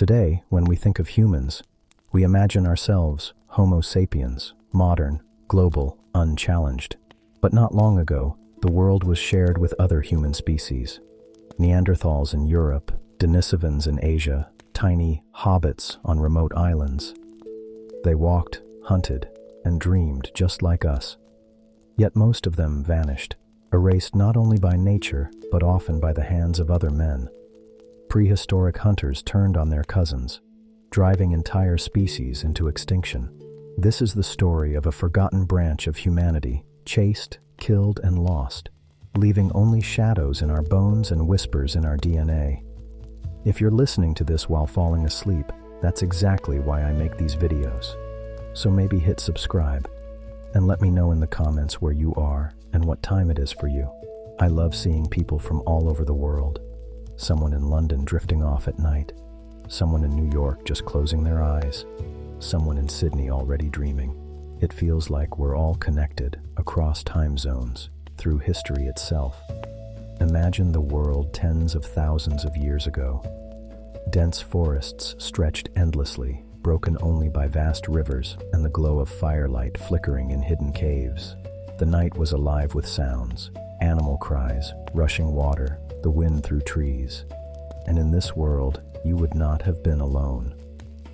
Today, when we think of humans, we imagine ourselves Homo sapiens, modern, global, unchallenged. But not long ago, the world was shared with other human species. Neanderthals in Europe, Denisovans in Asia, tiny hobbits on remote islands. They walked, hunted, and dreamed just like us. Yet most of them vanished, erased not only by nature, but often by the hands of other men. Prehistoric hunters turned on their cousins, driving entire species into extinction. This is the story of a forgotten branch of humanity, chased, killed, and lost, leaving only shadows in our bones and whispers in our DNA. If you're listening to this while falling asleep, that's exactly why I make these videos. So maybe hit subscribe, and let me know in the comments where you are and what time it is for you. I love seeing people from all over the world. Someone in London drifting off at night, someone in New York just closing their eyes, someone in Sydney already dreaming. It feels like we're all connected across time zones, through history itself. Imagine the world tens of thousands of years ago. Dense forests stretched endlessly, broken only by vast rivers and the glow of firelight flickering in hidden caves. The night was alive with sounds, animal cries, rushing water, the wind through trees. And in this world, you would not have been alone.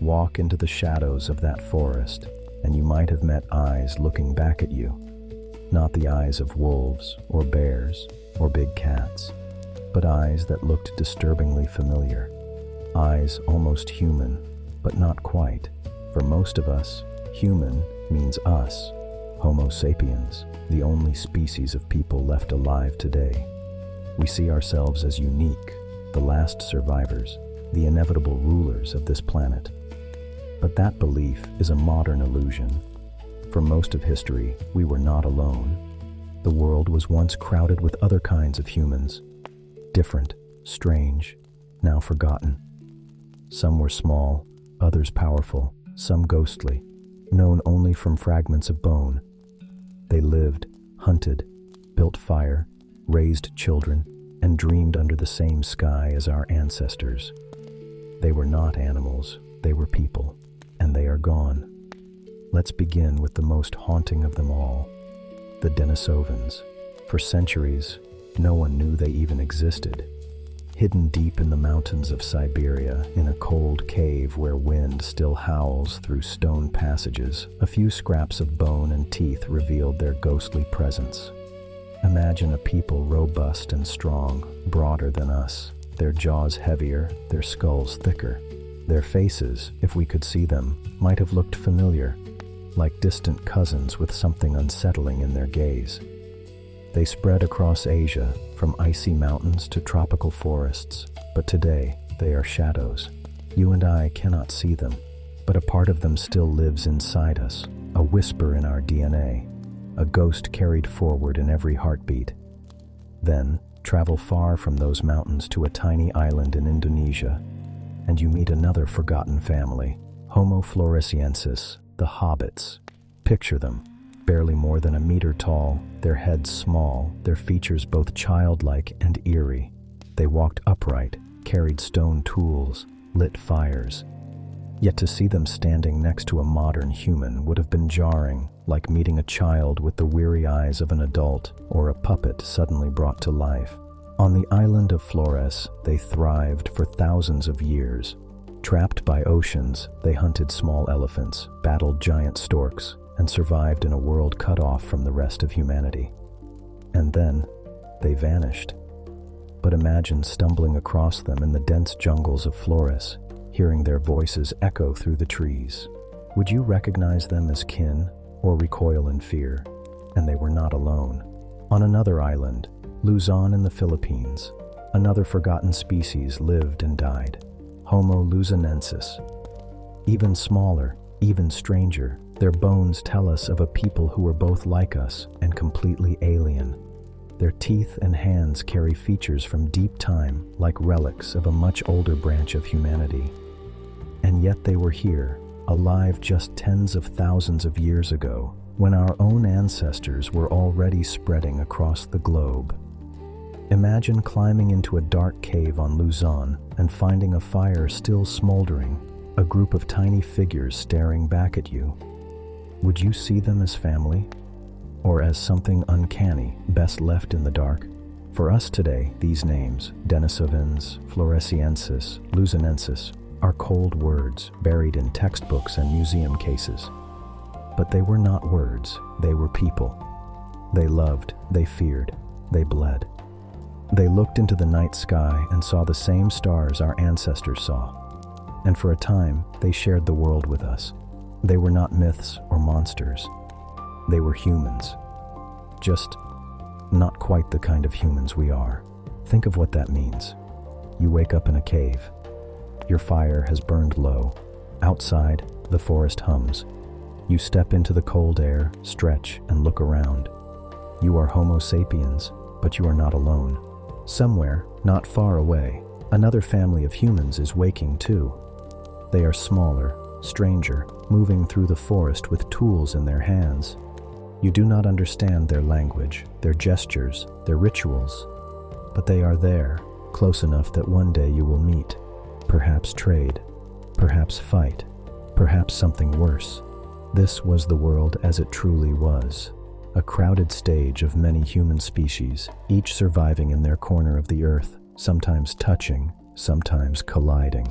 Walk into the shadows of that forest, and you might have met eyes looking back at you. Not the eyes of wolves or bears or big cats, but eyes that looked disturbingly familiar. Eyes almost human, but not quite. For most of us, human means us, Homo sapiens, the only species of people left alive today. We see ourselves as unique, the last survivors, the inevitable rulers of this planet. But that belief is a modern illusion. For most of history, we were not alone. The world was once crowded with other kinds of humans, different, strange, now forgotten. Some were small, others powerful, some ghostly, known only from fragments of bone. They lived, hunted, built fire, raised children, and dreamed under the same sky as our ancestors. They were not animals, they were people, and they are gone. Let's begin with the most haunting of them all, the Denisovans. For centuries, no one knew they even existed. Hidden deep in the mountains of Siberia, in a cold cave where wind still howls through stone passages, a few scraps of bone and teeth revealed their ghostly presence. Imagine a people robust and strong, broader than us, their jaws heavier, their skulls thicker. Their faces, if we could see them, might have looked familiar, like distant cousins with something unsettling in their gaze. They spread across Asia, from icy mountains to tropical forests, but today they are shadows. You and I cannot see them, but a part of them still lives inside us, a whisper in our DNA, a ghost carried forward in every heartbeat. Then, travel far from those mountains to a tiny island in Indonesia, and you meet another forgotten family, Homo floresiensis, the hobbits. Picture them, barely more than a meter tall, their heads small, their features both childlike and eerie. They walked upright, carried stone tools, lit fires. Yet to see them standing next to a modern human would have been jarring, like meeting a child with the weary eyes of an adult or a puppet suddenly brought to life. On the island of Flores, they thrived for thousands of years. Trapped by oceans, they hunted small elephants, battled giant storks, and survived in a world cut off from the rest of humanity. And then, they vanished. But imagine stumbling across them in the dense jungles of Flores, hearing their voices echo through the trees. Would you recognize them as kin, or recoil in fear? And they were not alone. On another island, Luzon in the Philippines, another forgotten species lived and died, Homo luzonensis. Even smaller, even stranger, their bones tell us of a people who were both like us and completely alien. Their teeth and hands carry features from deep time, like relics of a much older branch of humanity. And yet they were here, alive just tens of thousands of years ago, when our own ancestors were already spreading across the globe. Imagine climbing into a dark cave on Luzon and finding a fire still smoldering, a group of tiny figures staring back at you. Would you see them as family? Or as something uncanny, best left in the dark? For us today, these names, Denisovans, Floresiensis, Luzonensis, are cold words buried in textbooks and museum cases. But they were not words, they were people. They loved, they feared, they bled. They looked into the night sky and saw the same stars our ancestors saw. And for a time, they shared the world with us. They were not myths or monsters. They were humans. Just not quite the kind of humans we are. Think of what that means. You wake up in a cave. Your fire has burned low. Outside, the forest hums. You step into the cold air, stretch, and look around. You are Homo sapiens, but you are not alone. Somewhere, not far away, another family of humans is waking too. They are smaller, stranger, moving through the forest with tools in their hands. You do not understand their language, their gestures, their rituals, but they are there, close enough that one day you will meet, perhaps trade, perhaps fight, perhaps something worse. This was the world as it truly was, a crowded stage of many human species, each surviving in their corner of the earth, sometimes touching, sometimes colliding.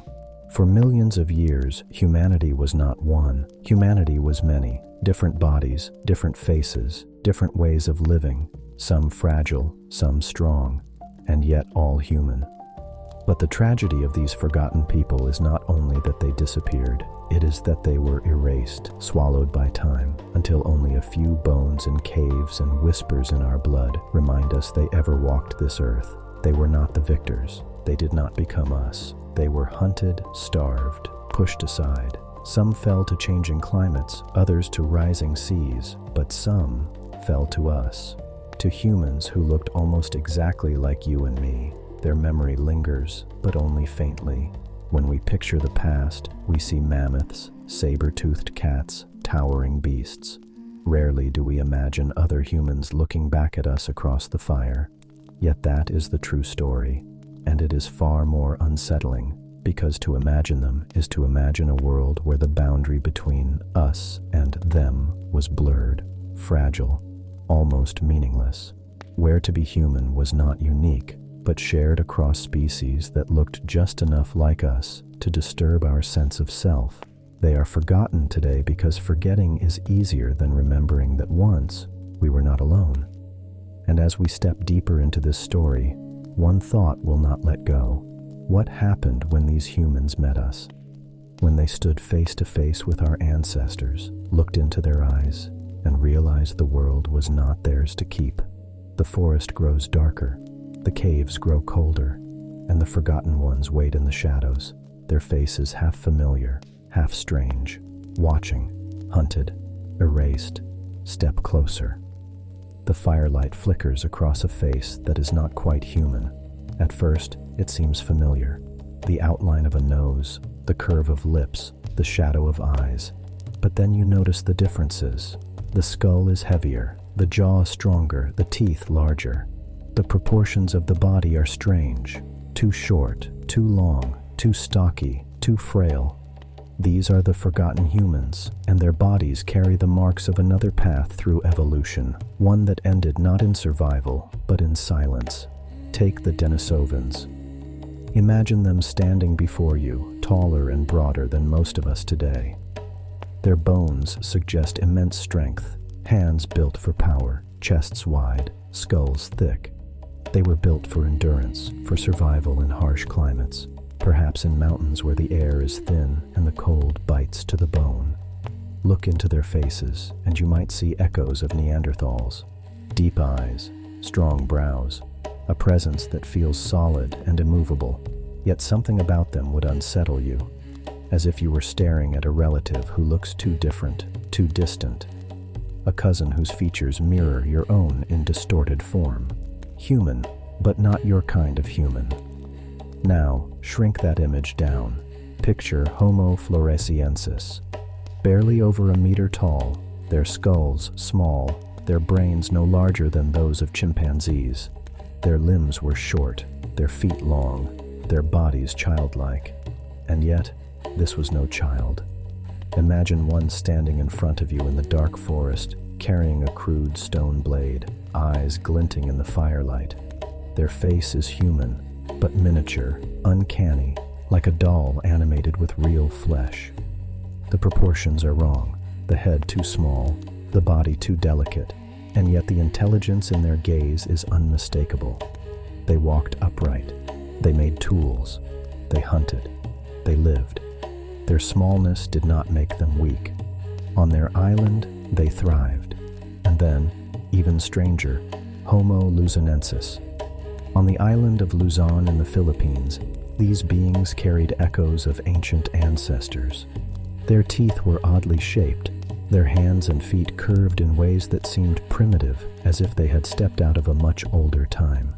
For millions of years, humanity was not one. Humanity was many, different bodies, different faces, different ways of living, some fragile, some strong, and yet all human. But the tragedy of these forgotten people is not only that they disappeared, it is that they were erased, swallowed by time, until only a few bones in caves and whispers in our blood remind us they ever walked this earth. They were not the victors. They did not become us. They were hunted, starved, pushed aside. Some fell to changing climates, others to rising seas, but some fell to us, to humans who looked almost exactly like you and me. Their memory lingers, but only faintly. When we picture the past, we see mammoths, saber-toothed cats, towering beasts. Rarely do we imagine other humans looking back at us across the fire. Yet that is the true story, and it is far more unsettling, because to imagine them is to imagine a world where the boundary between us and them was blurred, fragile, almost meaningless, where to be human was not unique, but shared across species that looked just enough like us to disturb our sense of self. They are forgotten today because forgetting is easier than remembering that once we were not alone. And as we step deeper into this story, one thought will not let go. What happened when these humans met us? When they stood face to face with our ancestors, looked into their eyes, and realized the world was not theirs to keep. The forest grows darker, the caves grow colder, and the forgotten ones wait in the shadows, their faces half familiar, half strange, watching, hunted, erased, step closer. The firelight flickers across a face that is not quite human. At first, it seems familiar. The outline of a nose, the curve of lips, the shadow of eyes. But then you notice the differences. The skull is heavier, the jaw stronger, the teeth larger. The proportions of the body are strange, too short, too long, too stocky, too frail. These are the forgotten humans, and their bodies carry the marks of another path through evolution, one that ended not in survival, but in silence. Take the Denisovans. Imagine them standing before you, taller and broader than most of us today. Their bones suggest immense strength, hands built for power, chests wide, skulls thick. They were built for endurance, for survival in harsh climates, perhaps in mountains where the air is thin and the cold bites to the bone. Look into their faces, and you might see echoes of Neanderthals. Deep eyes, strong brows, a presence that feels solid and immovable, yet something about them would unsettle you, as if you were staring at a relative who looks too different, too distant, a cousin whose features mirror your own in distorted form. Human, but not your kind of human. Now, shrink that image down. Picture Homo floresiensis. Barely over a meter tall, their skulls small, their brains no larger than those of chimpanzees. Their limbs were short, their feet long, their bodies childlike. And yet, this was no child. Imagine one standing in front of you in the dark forest, carrying a crude stone blade, eyes glinting in the firelight. Their face is human, but miniature, uncanny, like a doll animated with real flesh. The proportions are wrong, the head too small, the body too delicate, and yet the intelligence in their gaze is unmistakable. They walked upright, they made tools, they hunted, they lived. Their smallness did not make them weak. On their island, they thrived. And then, even stranger, Homo luzonensis. On the island of Luzon in the Philippines, these beings carried echoes of ancient ancestors. Their teeth were oddly shaped, their hands and feet curved in ways that seemed primitive, as if they had stepped out of a much older time.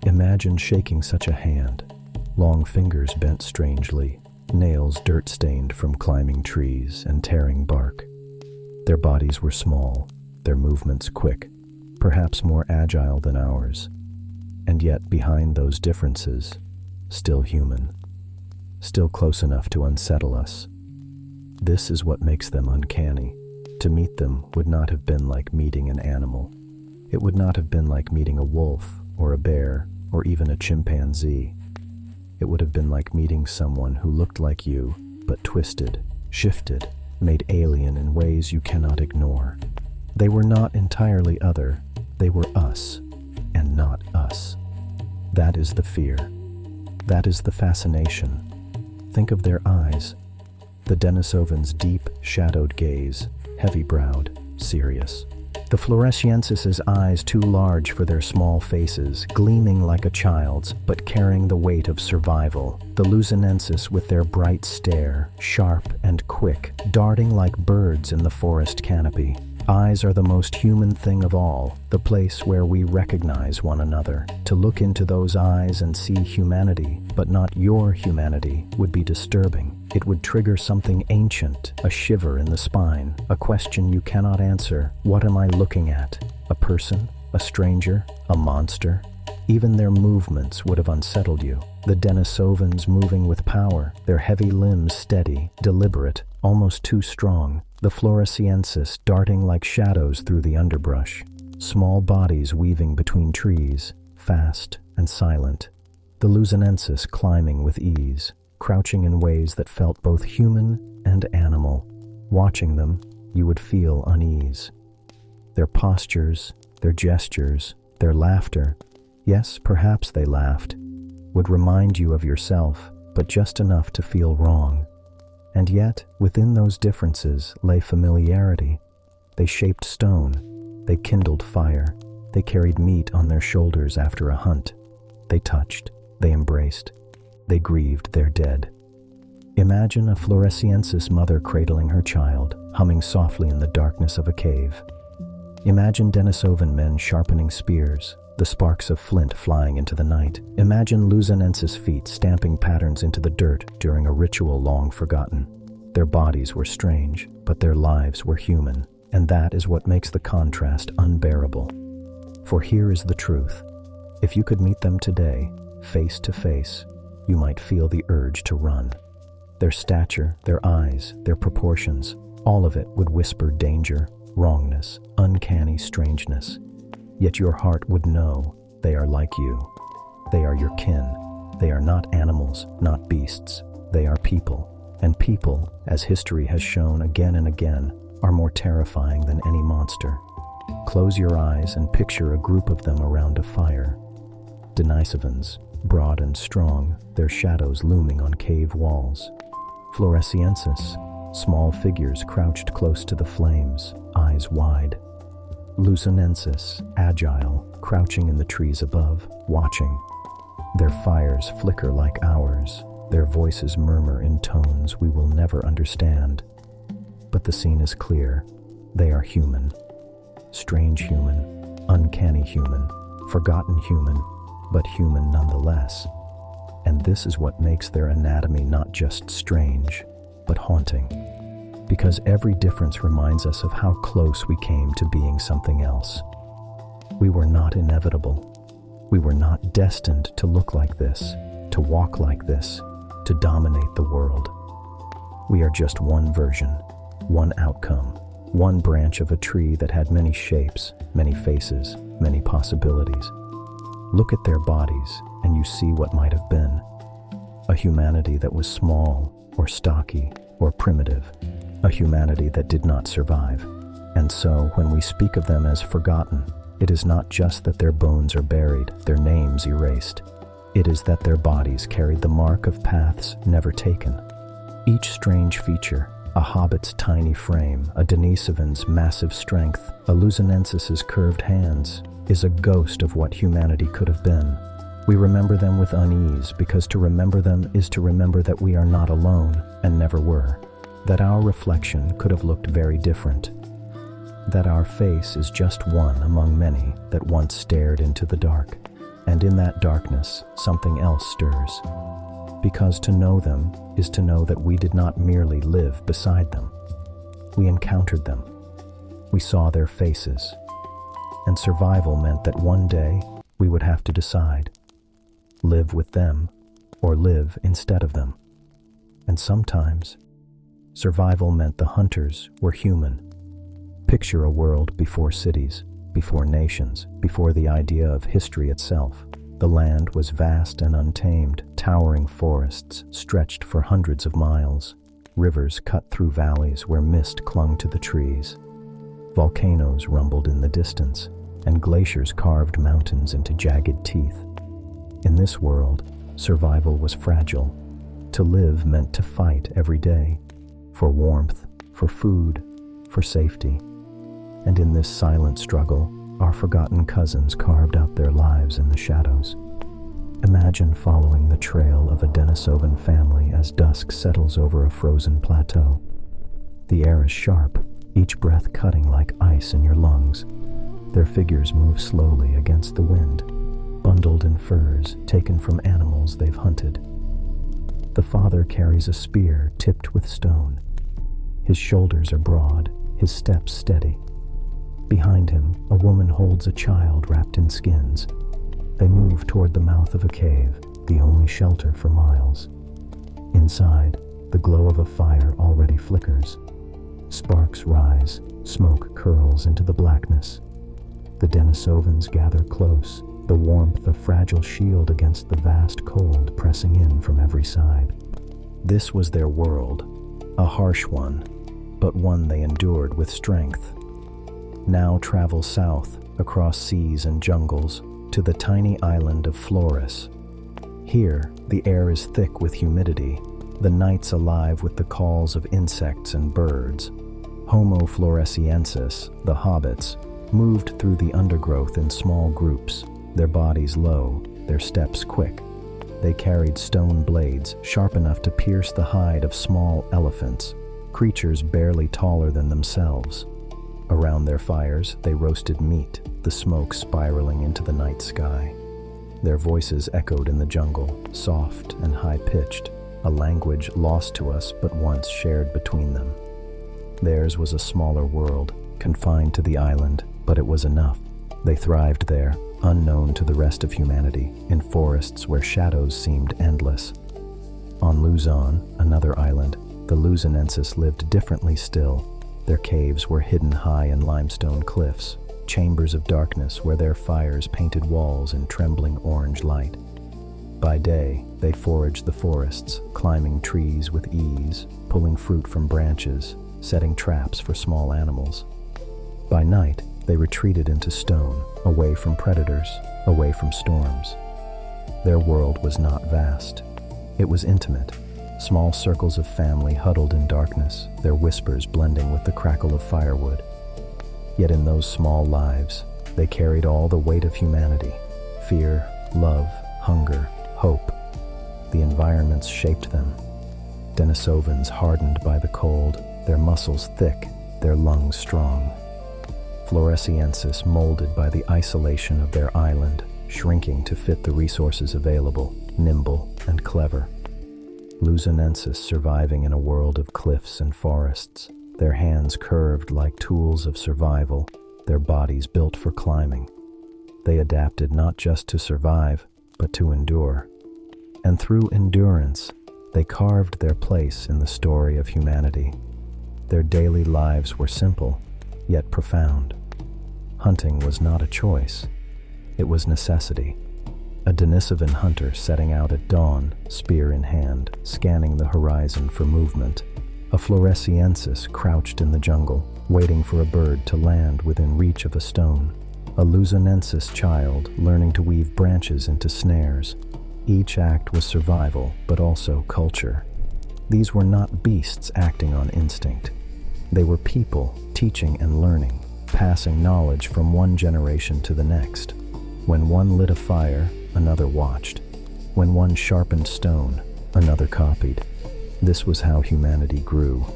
Imagine shaking such a hand, long fingers bent strangely, nails dirt-stained from climbing trees and tearing bark. Their bodies were small, their movements quick, perhaps more agile than ours. And yet behind those differences, still human, still close enough to unsettle us. This is what makes them uncanny. To meet them would not have been like meeting an animal. It would not have been like meeting a wolf or a bear or even a chimpanzee. It would have been like meeting someone who looked like you, but twisted, shifted, made alien in ways you cannot ignore. They were not entirely other, they were us, and not us. That is the fear. That is the fascination. Think of their eyes. The Denisovan's deep, shadowed gaze, heavy-browed, serious. The Floresiensis' eyes too large for their small faces, gleaming like a child's, but carrying the weight of survival. The Luzonensis with their bright stare, sharp and quick, darting like birds in the forest canopy. Eyes are the most human thing of all, the place where we recognize one another. To look into those eyes and see humanity, but not your humanity, would be disturbing. It would trigger something ancient, a shiver in the spine, a question you cannot answer. What am I looking at? A person? A stranger? A monster? Even their movements would have unsettled you. The Denisovans moving with power, their heavy limbs steady, deliberate, almost too strong. The Floresiensis darting like shadows through the underbrush. Small bodies weaving between trees, fast and silent. The Luzonensis climbing with ease, crouching in ways that felt both human and animal. Watching them, you would feel unease. Their postures, their gestures, their laughter, yes, perhaps they laughed, would remind you of yourself, but just enough to feel wrong. And yet, within those differences lay familiarity. They shaped stone, they kindled fire, they carried meat on their shoulders after a hunt. They touched, they embraced, they grieved their dead. Imagine a Floresiensis mother cradling her child, humming softly in the darkness of a cave. Imagine Denisovan men sharpening spears, the sparks of flint flying into the night. Imagine Luzonensis feet stamping patterns into the dirt during a ritual long forgotten. Their bodies were strange, but their lives were human, and that is what makes the contrast unbearable. For here is the truth. If you could meet them today, face to face, you might feel the urge to run. Their stature, their eyes, their proportions, all of it would whisper danger, wrongness, uncanny strangeness. Yet your heart would know they are like you. They are your kin. They are not animals, not beasts. They are people. And people, as history has shown again and again, are more terrifying than any monster. Close your eyes and picture a group of them around a fire. Denisovans, broad and strong, their shadows looming on cave walls. Floresiensis, small figures crouched close to the flames, eyes wide. Luzonensis, agile, crouching in the trees above, watching. Their fires flicker like ours, their voices murmur in tones we will never understand. But the scene is clear. They are human. Strange human, uncanny human, forgotten human, but human nonetheless. And this is what makes their anatomy not just strange, but haunting. Because every difference reminds us of how close we came to being something else. We were not inevitable. We were not destined to look like this, to walk like this, to dominate the world. We are just one version, one outcome, one branch of a tree that had many shapes, many faces, many possibilities. Look at their bodies, and you see what might have been. A humanity that was small, or stocky, or primitive. A humanity that did not survive. And so, when we speak of them as forgotten, it is not just that their bones are buried, their names erased. It is that their bodies carried the mark of paths never taken. Each strange feature, a hobbit's tiny frame, a Denisovan's massive strength, a Luzonensis's curved hands, is a ghost of what humanity could have been. We remember them with unease because to remember them is to remember that we are not alone and never were, that our reflection could have looked very different, that our face is just one among many that once stared into the dark, and in that darkness something else stirs. Because to know them is to know that we did not merely live beside them. We encountered them. We saw their faces. And survival meant that one day we would have to decide. Live with them or live instead of them. And sometimes, survival meant the hunters were human. Picture a world before cities, before nations, before the idea of history itself. The land was vast and untamed, towering forests stretched for hundreds of miles, rivers cut through valleys where mist clung to the trees. Volcanoes rumbled in the distance, and glaciers carved mountains into jagged teeth. In this world, survival was fragile. To live meant to fight every day, for warmth, for food, for safety. And in this silent struggle, our forgotten cousins carved out their lives in the shadows. Imagine following the trail of a Denisovan family as dusk settles over a frozen plateau. The air is sharp, each breath cutting like ice in your lungs. Their figures move slowly against the wind, bundled in furs taken from animals they've hunted. The father carries a spear tipped with stone. His shoulders are broad, his steps steady. Behind him, a woman holds a child wrapped in skins. They move toward the mouth of a cave, the only shelter for miles. Inside, the glow of a fire already flickers. Sparks rise, smoke curls into the blackness. The Denisovans gather close, the warmth a fragile shield against the vast cold pressing in from every side. This was their world, a harsh one, but one they endured with strength. Now travel south, across seas and jungles, to the tiny island of Flores. Here, the air is thick with humidity, the nights alive with the calls of insects and birds. Homo floresiensis, the hobbits, moved through the undergrowth in small groups, their bodies low, their steps quick. They carried stone blades sharp enough to pierce the hide of small elephants, creatures barely taller than themselves. Around their fires, they roasted meat, the smoke spiraling into the night sky. Their voices echoed in the jungle, soft and high-pitched, a language lost to us but once shared between them. Theirs was a smaller world, confined to the island, but it was enough. They thrived there, unknown to the rest of humanity, in forests where shadows seemed endless. On Luzon, another island, the Luzonensis lived differently still. Their caves were hidden high in limestone cliffs, chambers of darkness where their fires painted walls in trembling orange light. By day, they foraged the forests, climbing trees with ease, pulling fruit from branches, setting traps for small animals. By night, they retreated into stone, away from predators, away from storms. Their world was not vast. It was intimate. Small circles of family huddled in darkness, their whispers blending with the crackle of firewood. Yet in those small lives, they carried all the weight of humanity: fear, love, hunger, hope. The environments shaped them. Denisovans hardened by the cold, their muscles thick, their lungs strong. Floresiensis molded by the isolation of their island, shrinking to fit the resources available, nimble and clever. Luzonensis surviving in a world of cliffs and forests, their hands curved like tools of survival, their bodies built for climbing. They adapted not just to survive, but to endure. And through endurance, they carved their place in the story of humanity. Their daily lives were simple, yet profound. Hunting was not a choice. It was necessity. A Denisovan hunter setting out at dawn, spear in hand, scanning the horizon for movement. A Floresiensis crouched in the jungle, waiting for a bird to land within reach of a stone. A Luzonensis child learning to weave branches into snares. Each act was survival, but also culture. These were not beasts acting on instinct. They were people teaching and learning, passing knowledge from one generation to the next. When one lit a fire, another watched. When one sharpened stone, another copied. This was how humanity grew.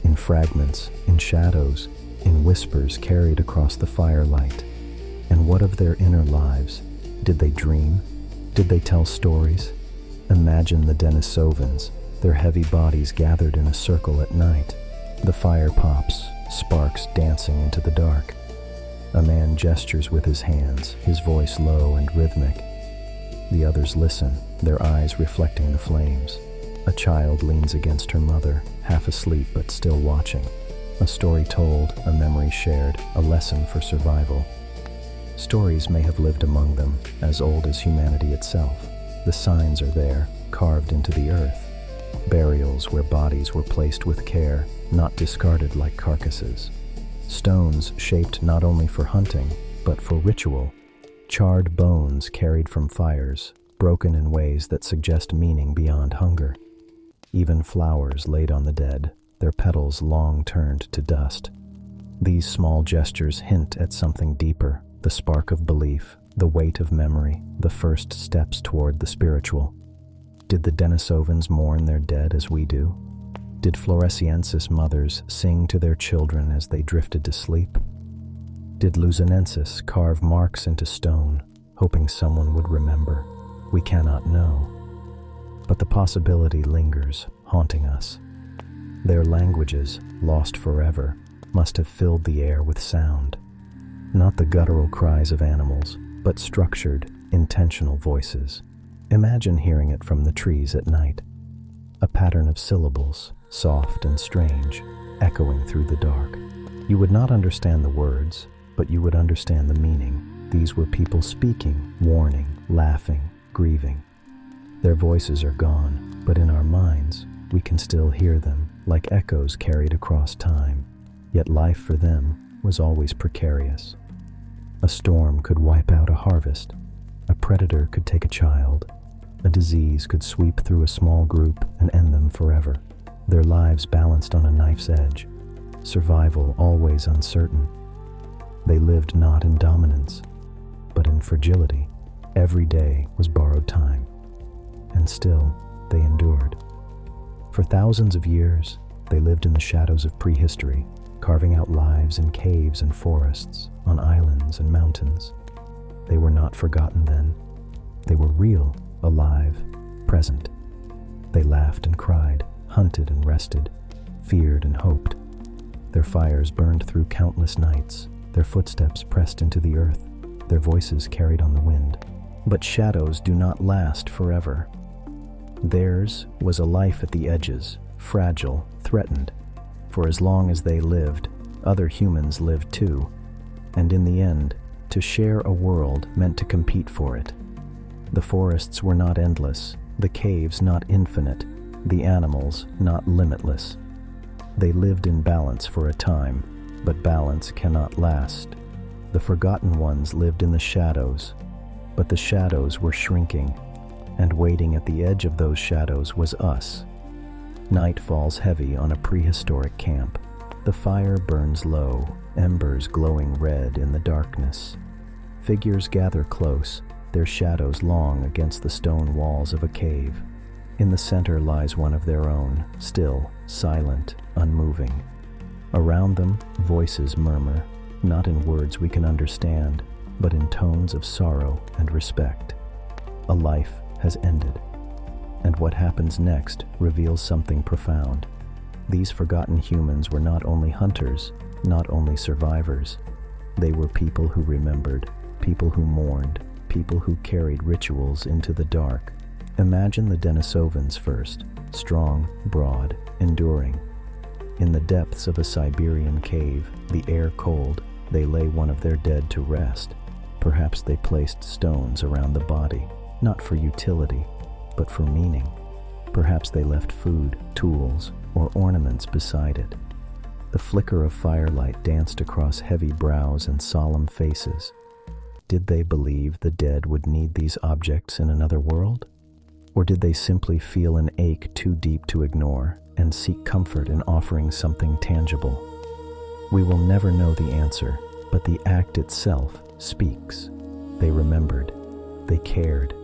In fragments, in shadows, in whispers carried across the firelight. And what of their inner lives? Did they dream? Did they tell stories? Imagine the Denisovans, their heavy bodies gathered in a circle at night. The fire pops, sparks dancing into the dark. A man gestures with his hands, his voice low and rhythmic. The others listen, their eyes reflecting the flames. A child leans against her mother, half asleep but still watching. A story told, a memory shared, a lesson for survival. Stories may have lived among them, as old as humanity itself. The signs are there, carved into the earth. Burials where bodies were placed with care, not discarded like carcasses. Stones shaped not only for hunting, but for ritual. Charred bones carried from fires, broken in ways that suggest meaning beyond hunger. Even flowers laid on the dead, their petals long turned to dust. These small gestures hint at something deeper, the spark of belief, the weight of memory, the first steps toward the spiritual. Did the Denisovans mourn their dead as we do? Did Floresiensis mothers sing to their children as they drifted to sleep? Did Luzonensis carve marks into stone, hoping someone would remember? We cannot know. But the possibility lingers, haunting us. Their languages, lost forever, must have filled the air with sound. Not the guttural cries of animals, but structured, intentional voices. Imagine hearing it from the trees at night. A pattern of syllables, soft and strange, echoing through the dark. You would not understand the words, but you would understand the meaning. These were people speaking, warning, laughing, grieving. Their voices are gone, but in our minds, we can still hear them, like echoes carried across time. Yet life for them was always precarious. A storm could wipe out a harvest. A predator could take a child. A disease could sweep through a small group and end them forever. Their lives balanced on a knife's edge. Survival always uncertain. They lived not in dominance, but in fragility. Every day was borrowed time. And still, they endured. For thousands of years, they lived in the shadows of prehistory, carving out lives in caves and forests, on islands and mountains. They were not forgotten then. They were real, alive, present. They laughed and cried, hunted and rested, feared and hoped. Their fires burned through countless nights, their footsteps pressed into the earth, their voices carried on the wind. But shadows do not last forever. Theirs was a life at the edges, fragile, threatened. For as long as they lived, other humans lived too. And in the end, to share a world meant to compete for it. The forests were not endless, the caves not infinite, the animals not limitless. They lived in balance for a time, but balance cannot last. The forgotten ones lived in the shadows, but the shadows were shrinking, and waiting at the edge of those shadows was us. Night falls heavy on a prehistoric camp. The fire burns low, embers glowing red in the darkness. Figures gather close, their shadows long against the stone walls of a cave. In the center lies one of their own, still, silent, unmoving. Around them, voices murmur, not in words we can understand, but in tones of sorrow and respect. A life has ended. And what happens next reveals something profound. These forgotten humans were not only hunters, not only survivors. They were people who remembered, people who mourned, people who carried rituals into the dark. Imagine the Denisovans first, strong, broad, enduring. In the depths of a Siberian cave, the air cold, they lay one of their dead to rest. Perhaps they placed stones around the body, not for utility, but for meaning. Perhaps they left food, tools, or ornaments beside it. The flicker of firelight danced across heavy brows and solemn faces. Did they believe the dead would need these objects in another world? Or did they simply feel an ache too deep to ignore and seek comfort in offering something tangible? We will never know the answer, but the act itself speaks. They remembered, they cared,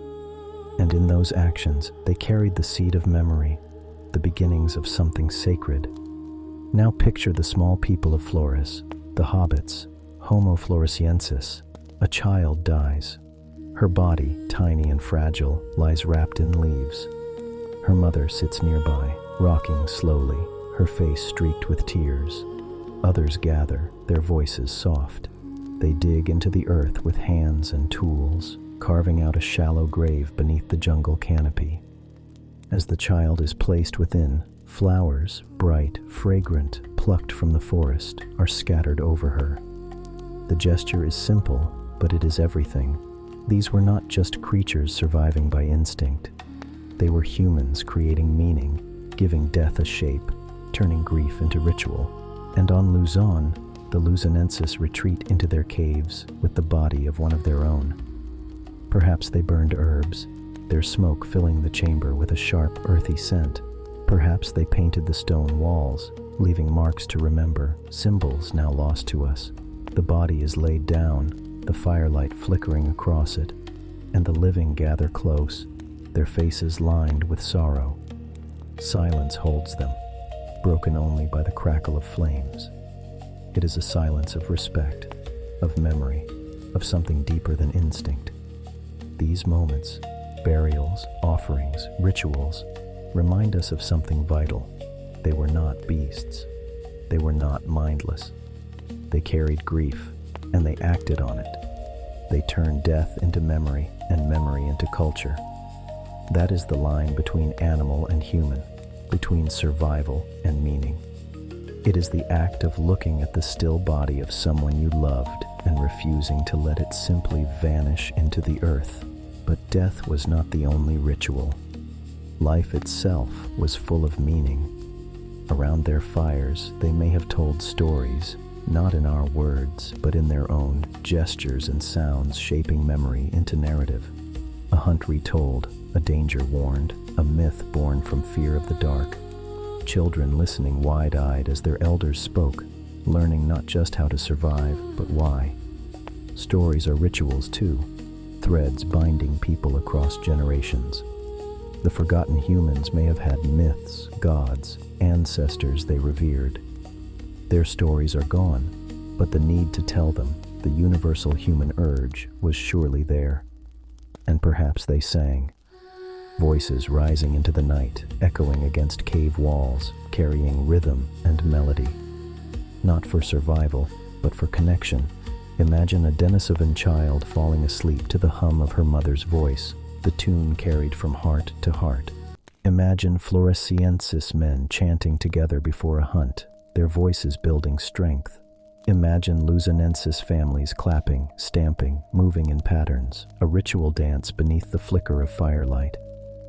and in those actions they carried the seed of memory, the beginnings of something sacred. Now picture the small people of Flores, the hobbits, Homo floresiensis. A child dies. Her body, tiny and fragile, lies wrapped in leaves. Her mother sits nearby, rocking slowly, her face streaked with tears. Others gather, their voices soft. They dig into the earth with hands and tools, carving out a shallow grave beneath the jungle canopy. As the child is placed within, flowers, bright, fragrant, plucked from the forest, are scattered over her. The gesture is simple, but it is everything. These were not just creatures surviving by instinct. They were humans creating meaning, giving death a shape, turning grief into ritual. And on Luzon, the Luzonensis retreat into their caves with the body of one of their own. Perhaps they burned herbs, their smoke filling the chamber with a sharp, earthy scent. Perhaps they painted the stone walls, leaving marks to remember, symbols now lost to us. The body is laid down, the firelight flickering across it, and the living gather close, their faces lined with sorrow. Silence holds them, broken only by the crackle of flames. It is a silence of respect, of memory, of something deeper than instinct. These moments, burials, offerings, rituals, remind us of something vital. They were not beasts. They were not mindless. They carried grief, and they acted on it. They turned death into memory, and memory into culture. That is the line between animal and human, between survival and meaning. It is the act of looking at the still body of someone you loved and refusing to let it simply vanish into the earth. But death was not the only ritual. Life itself was full of meaning. Around their fires, they may have told stories, not in our words, but in their own gestures and sounds, shaping memory into narrative. A hunt retold, a danger warned, a myth born from fear of the dark. Children listening wide-eyed as their elders spoke, learning not just how to survive, but why. Stories are rituals too, threads binding people across generations. The forgotten humans may have had myths, gods, ancestors they revered. Their stories are gone, but the need to tell them, the universal human urge, was surely there. And perhaps they sang. Voices rising into the night, echoing against cave walls, carrying rhythm and melody. Not for survival, but for connection. Imagine a Denisovan child falling asleep to the hum of her mother's voice, the tune carried from heart to heart. Imagine Floresiensis men chanting together before a hunt, their voices building strength. Imagine Luzonensis families clapping, stamping, moving in patterns, a ritual dance beneath the flicker of firelight.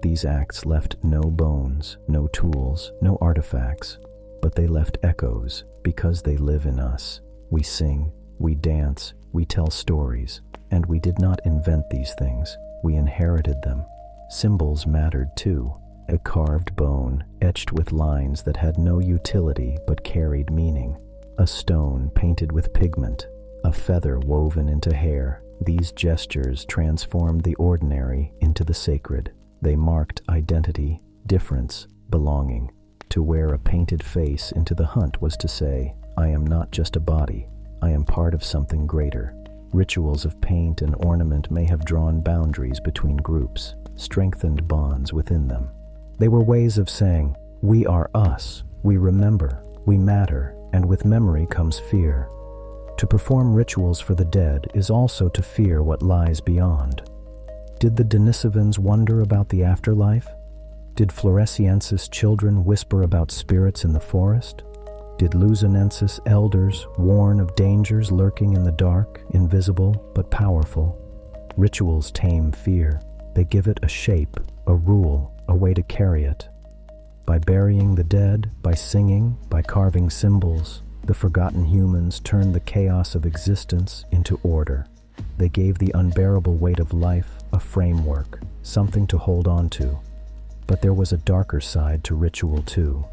These acts left no bones, no tools, no artifacts, but they left echoes because they live in us. We sing, we dance, we tell stories, and we did not invent these things, we inherited them. Symbols mattered too. A carved bone, etched with lines that had no utility but carried meaning. A stone painted with pigment, a feather woven into hair. These gestures transformed the ordinary into the sacred. They marked identity, difference, belonging. To wear a painted face into the hunt was to say, I am not just a body, I am part of something greater. Rituals of paint and ornament may have drawn boundaries between groups, strengthened bonds within them. They were ways of saying, we are us, we remember, we matter, and with memory comes fear. To perform rituals for the dead is also to fear what lies beyond. Did the Denisovans wonder about the afterlife? Did Floresiensis children whisper about spirits in the forest? Did Luzonensis elders warn of dangers lurking in the dark, invisible but powerful? Rituals tame fear. They give it a shape, a rule, a way to carry it. By burying the dead, by singing, by carving symbols, the forgotten humans turned the chaos of existence into order. They gave the unbearable weight of life a framework, something to hold on to. But there was a darker side to ritual too.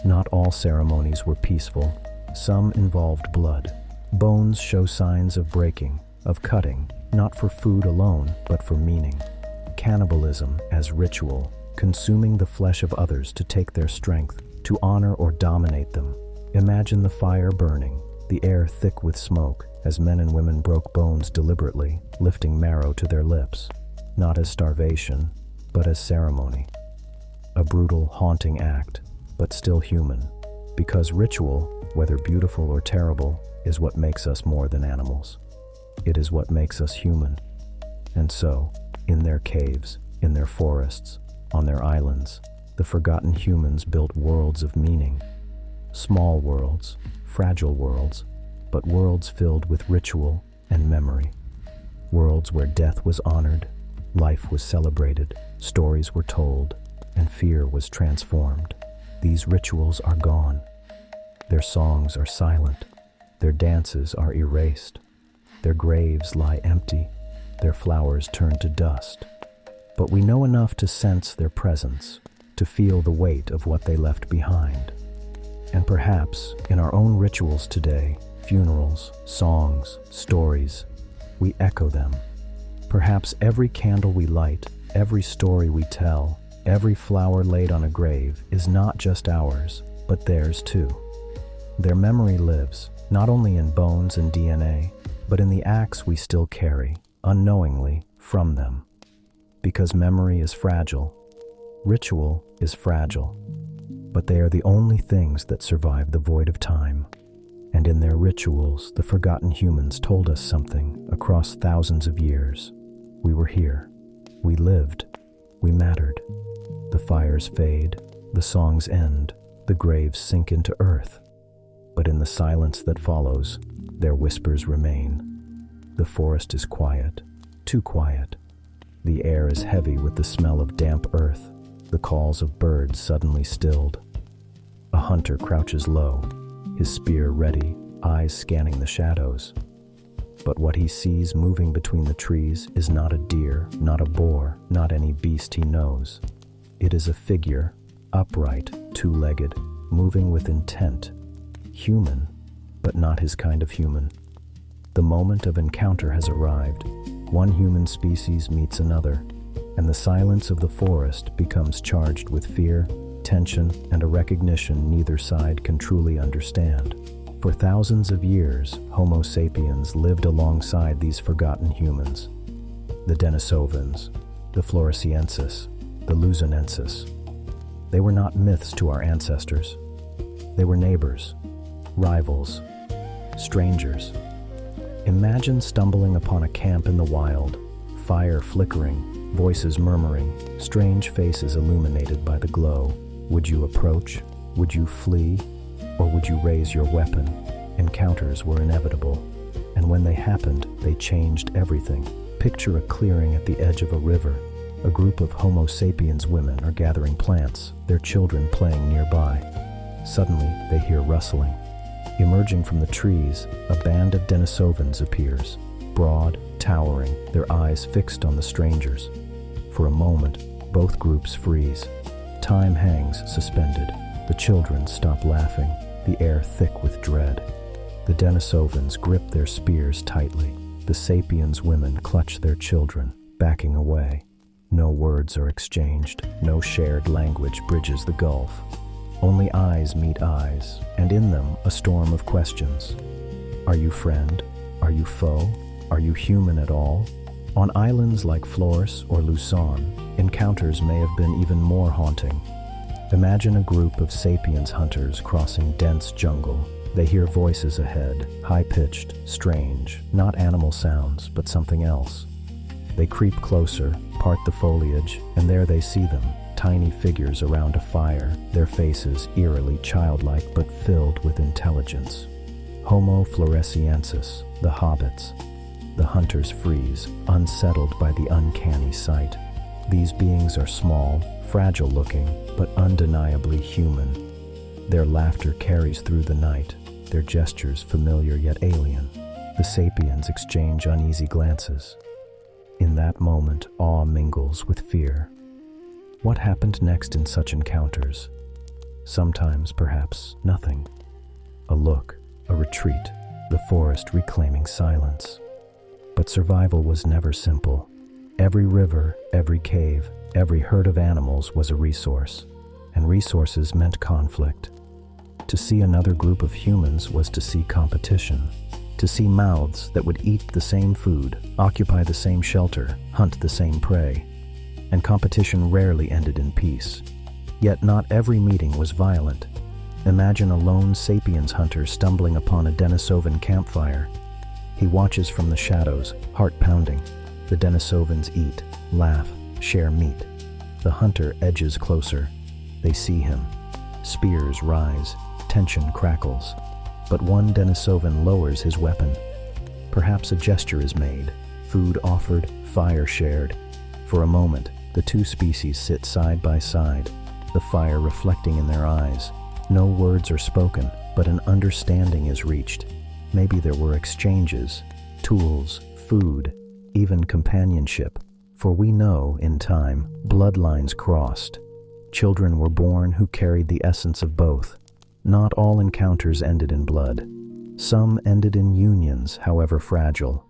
Not all ceremonies were peaceful. Some involved blood. Bones show signs of breaking, of cutting, not for food alone, but for meaning. Cannibalism as ritual, consuming the flesh of others to take their strength, to honor or dominate them. Imagine the fire burning, the air thick with smoke, as men and women broke bones deliberately, lifting marrow to their lips. Not as starvation, but as ceremony. A brutal, haunting act, but still human. Because ritual, whether beautiful or terrible, is what makes us more than animals. It is what makes us human. And so, in their caves, in their forests, on their islands, the forgotten humans built worlds of meaning. Small worlds, fragile worlds, but worlds filled with ritual and memory. Worlds where death was honored, life was celebrated, stories were told, and fear was transformed. These rituals are gone. Their songs are silent. Their dances are erased. Their graves lie empty. Their flowers turn to dust. But we know enough to sense their presence, to feel the weight of what they left behind. And perhaps, in our own rituals today, funerals, songs, stories, we echo them. Perhaps every candle we light, every story we tell, every flower laid on a grave is not just ours, but theirs too. Their memory lives, not only in bones and DNA, but in the acts we still carry, unknowingly, from them. Because memory is fragile, ritual is fragile, but they are the only things that survive the void of time. And in their rituals, the forgotten humans told us something across thousands of years. We were here. We lived. We mattered. The fires fade, the songs end, the graves sink into earth. But in the silence that follows, their whispers remain. The forest is quiet, too quiet. The air is heavy with the smell of damp earth, the calls of birds suddenly stilled. A hunter crouches low, his spear ready, eyes scanning the shadows. But what he sees moving between the trees is not a deer, not a boar, not any beast he knows. It is a figure, upright, two-legged, moving with intent. Human, but not his kind of human. The moment of encounter has arrived. One human species meets another, and the silence of the forest becomes charged with fear, tension, and a recognition neither side can truly understand. For thousands of years, Homo sapiens lived alongside these forgotten humans. The Denisovans, the Floresiensis, the Luzonensis. They were not myths to our ancestors. They were neighbors, rivals, strangers. Imagine stumbling upon a camp in the wild, fire flickering, voices murmuring, strange faces illuminated by the glow. Would you approach? Would you flee? Or would you raise your weapon? Encounters were inevitable, and when they happened, they changed everything. Picture a clearing at the edge of a river. A group of Homo sapiens women are gathering plants, their children playing nearby. Suddenly, they hear rustling. Emerging from the trees, a band of Denisovans appears, broad, towering, their eyes fixed on the strangers. For a moment, both groups freeze. Time hangs suspended. The children stop laughing, the air thick with dread. The Denisovans grip their spears tightly. The sapiens women clutch their children, backing away. No words are exchanged, no shared language bridges the gulf. Only eyes meet eyes, and in them a storm of questions. Are you friend? Are you foe? Are you human at all? On islands like Flores or Luzon, encounters may have been even more haunting. Imagine a group of sapiens hunters crossing dense jungle, They hear voices ahead, high-pitched, strange, not animal sounds, but something else. They creep closer, part the foliage, and there they see them, tiny figures around a fire, their faces eerily childlike but filled with intelligence. Homo floresiensis, the hobbits. The hunters freeze, unsettled by the uncanny sight. These beings are small, fragile-looking, but undeniably human. Their laughter carries through the night, their gestures familiar yet alien. The sapiens exchange uneasy glances. In that moment, awe mingles with fear. What happened next in such encounters? Sometimes, perhaps, nothing. A look, a retreat, the forest reclaiming silence. But survival was never simple. Every river, every cave, every herd of animals was a resource, and resources meant conflict. To see another group of humans was to see competition, to see mouths that would eat the same food, occupy the same shelter, hunt the same prey. And competition rarely ended in peace. Yet not every meeting was violent. Imagine a lone sapiens hunter stumbling upon a Denisovan campfire. He watches from the shadows, heart pounding. The Denisovans eat, laugh, share meat. The hunter edges closer. They see him. Spears rise, tension crackles. But one Denisovan lowers his weapon. Perhaps a gesture is made, food offered, fire shared. For a moment, the two species sit side by side, the fire reflecting in their eyes. No words are spoken, but an understanding is reached. Maybe there were exchanges, tools, food, even companionship. For we know, in time, bloodlines crossed. Children were born who carried the essence of both. Not all encounters ended in blood. Some ended in unions, however fragile.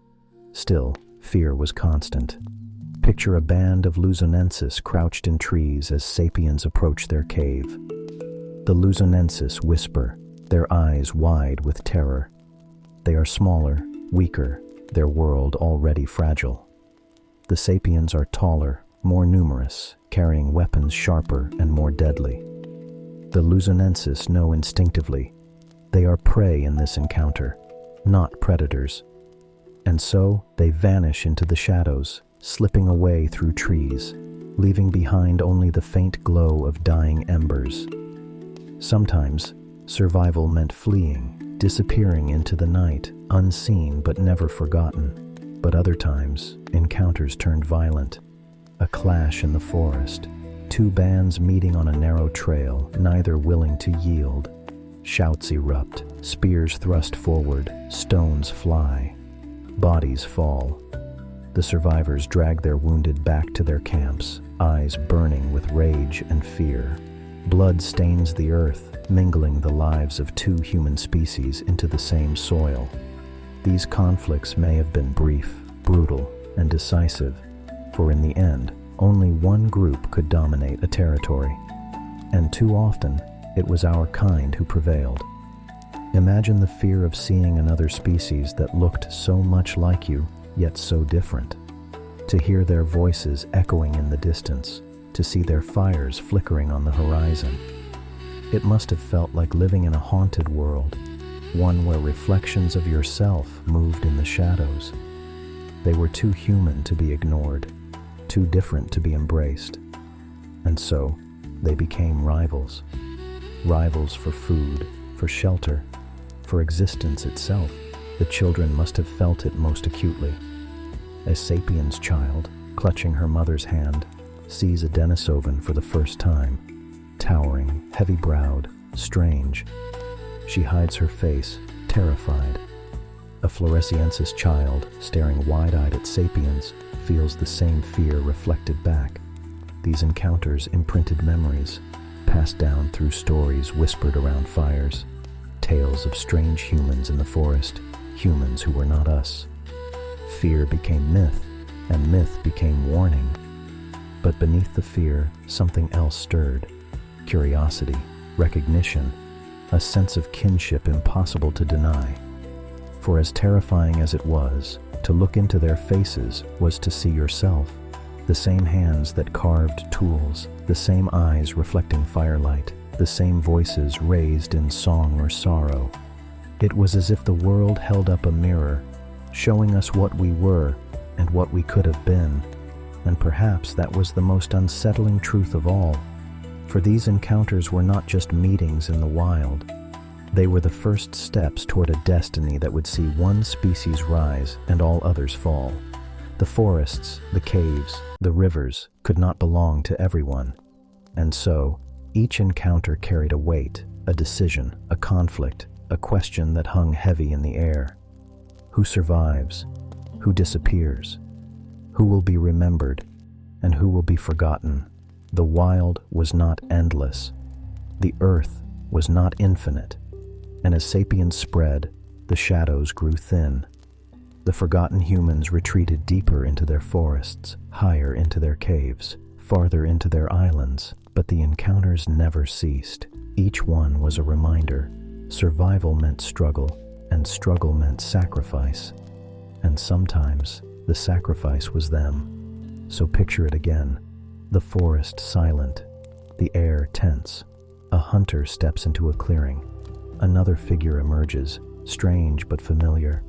Still, fear was constant. Picture a band of Luzonensis crouched in trees as sapiens approach their cave. The Luzonensis whisper, their eyes wide with terror. They are smaller, weaker, their world already fragile. The sapiens are taller, more numerous, carrying weapons sharper and more deadly. The Luzonensis know instinctively. They are prey in this encounter, not predators. And so they vanish into the shadows, slipping away through trees, leaving behind only the faint glow of dying embers. Sometimes, survival meant fleeing, disappearing into the night, unseen but never forgotten. But other times, encounters turned violent. A clash in the forest, two bands meeting on a narrow trail, neither willing to yield. Shouts erupt, spears thrust forward, stones fly. Bodies fall. The survivors drag their wounded back to their camps, eyes burning with rage and fear. Blood stains the earth, mingling the lives of two human species into the same soil. These conflicts may have been brief, brutal, and decisive, for in the end, only one group could dominate a territory. And too often, it was our kind who prevailed. Imagine the fear of seeing another species that looked so much like you, yet so different. To hear their voices echoing in the distance, to see their fires flickering on the horizon. It must have felt like living in a haunted world, one where reflections of yourself moved in the shadows. They were too human to be ignored, too different to be embraced. And so, they became rivals. Rivals for food, for shelter, for existence itself. The children must have felt it most acutely. A sapiens child, clutching her mother's hand, sees a Denisovan for the first time. Towering, heavy-browed, strange. She hides her face, terrified. A Floresiensis child, staring wide-eyed at sapiens, feels the same fear reflected back. These encounters imprinted memories, passed down through stories whispered around fires, tales of strange humans in the forest, humans who were not us. Fear became myth, and myth became warning. But beneath the fear, something else stirred. Curiosity, recognition, a sense of kinship impossible to deny. For as terrifying as it was, to look into their faces was to see yourself. The same hands that carved tools, the same eyes reflecting firelight, the same voices raised in song or sorrow. It was as if the world held up a mirror, showing us what we were and what we could have been. And perhaps that was the most unsettling truth of all, for these encounters were not just meetings in the wild. They were the first steps toward a destiny that would see one species rise and all others fall. The forests, the caves, the rivers could not belong to everyone. And so, each encounter carried a weight, a decision, a conflict, a question that hung heavy in the air. Who survives? Who disappears? Who will be remembered? And who will be forgotten? The wild was not endless. The earth was not infinite. And as sapiens spread, the shadows grew thin. The forgotten humans retreated deeper into their forests, higher into their caves, farther into their islands, but the encounters never ceased. Each one was a reminder. Survival meant struggle, and struggle meant sacrifice. And sometimes, the sacrifice was them. So picture it again. The forest silent, the air tense. A hunter steps into a clearing. Another figure emerges, strange but familiar.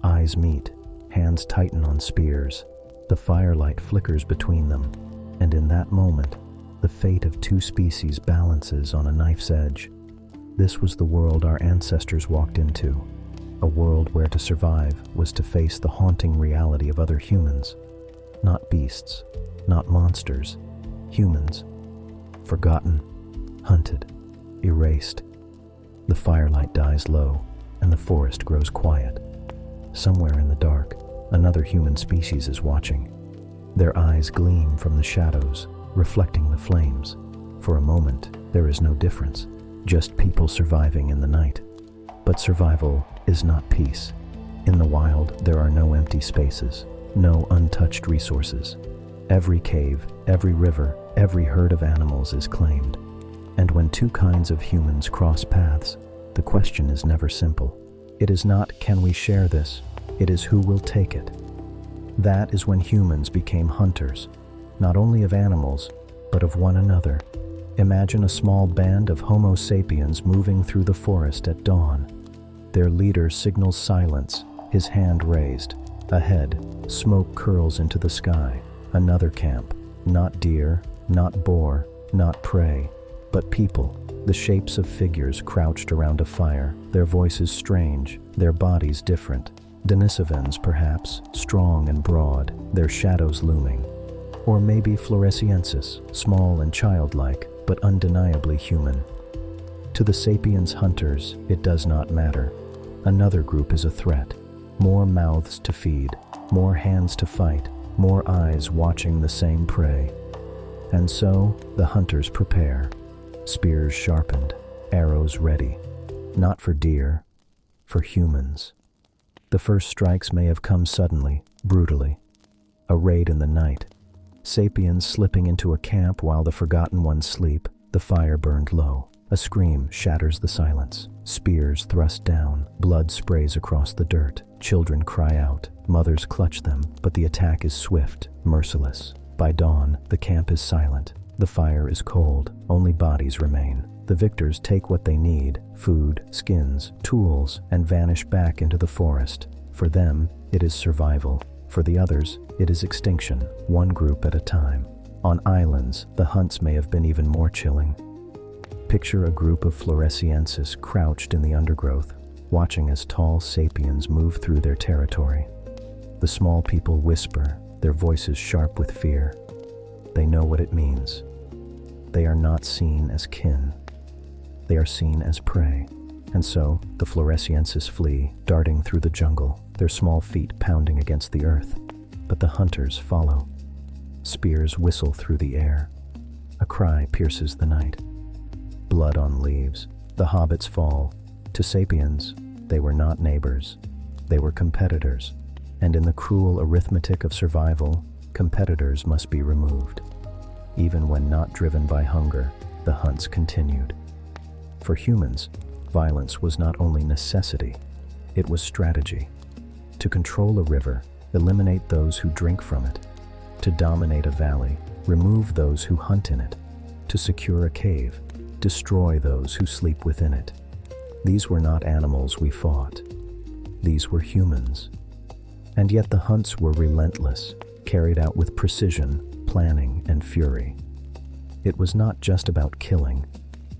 Eyes meet, hands tighten on spears. The firelight flickers between them, and in that moment, the fate of two species balances on a knife's edge. This was the world our ancestors walked into, a world where to survive was to face the haunting reality of other humans. Not beasts, not monsters, humans. Forgotten, hunted, erased. The firelight dies low, and the forest grows quiet. Somewhere in the dark, another human species is watching. Their eyes gleam from the shadows, reflecting the flames. For a moment, there is no difference, just people surviving in the night. But survival is not peace. In the wild, there are no empty spaces, no untouched resources. Every cave, every river, every herd of animals is claimed. And when two kinds of humans cross paths, the question is never simple. It is not, can we share this? It is, who will take it? That is when humans became hunters, not only of animals, but of one another. Imagine a small band of Homo sapiens moving through the forest at dawn. Their leader signals silence, his hand raised. Ahead, smoke curls into the sky. Another camp. Not deer, not boar, not prey, but people. The shapes of figures crouched around a fire, their voices strange, their bodies different. Denisovans, perhaps, strong and broad, their shadows looming. Or maybe Floresiensis, small and childlike, but undeniably human. To the sapiens hunters, it does not matter. Another group is a threat. More mouths to feed, more hands to fight, more eyes watching the same prey. And so, the hunters prepare. Spears sharpened, arrows ready. Not for deer, for humans. The first strikes may have come suddenly, brutally. A raid in the night. Sapiens slipping into a camp while the forgotten ones sleep. The fire burned low. A scream shatters the silence. Spears thrust down. Blood sprays across the dirt. Children cry out. Mothers clutch them, but the attack is swift, merciless. By dawn, the camp is silent. The fire is cold. Only bodies remain. The victors take what they need, food, skins, tools, and vanish back into the forest. For them, it is survival. For the others, it is extinction, one group at a time. On islands, the hunts may have been even more chilling. Picture a group of Floresiensis crouched in the undergrowth, watching as tall sapiens move through their territory. The small people whisper, their voices sharp with fear. They know what it means. They are not seen as kin. They are seen as prey. And so, the Floresiensis flee, darting through the jungle, their small feet pounding against the earth. But the hunters follow. Spears whistle through the air. A cry pierces the night. Blood on leaves. The hobbits fall. To sapiens, they were not neighbors. They were competitors. And in the cruel arithmetic of survival, competitors must be removed. Even when not driven by hunger, the hunts continued. For humans, violence was not only necessity, it was strategy. To control a river, eliminate those who drink from it. To dominate a valley, remove those who hunt in it. To secure a cave, destroy those who sleep within it. These were not animals we fought. These were humans. And yet the hunts were relentless, carried out with precision, planning, and fury. It was not just about killing,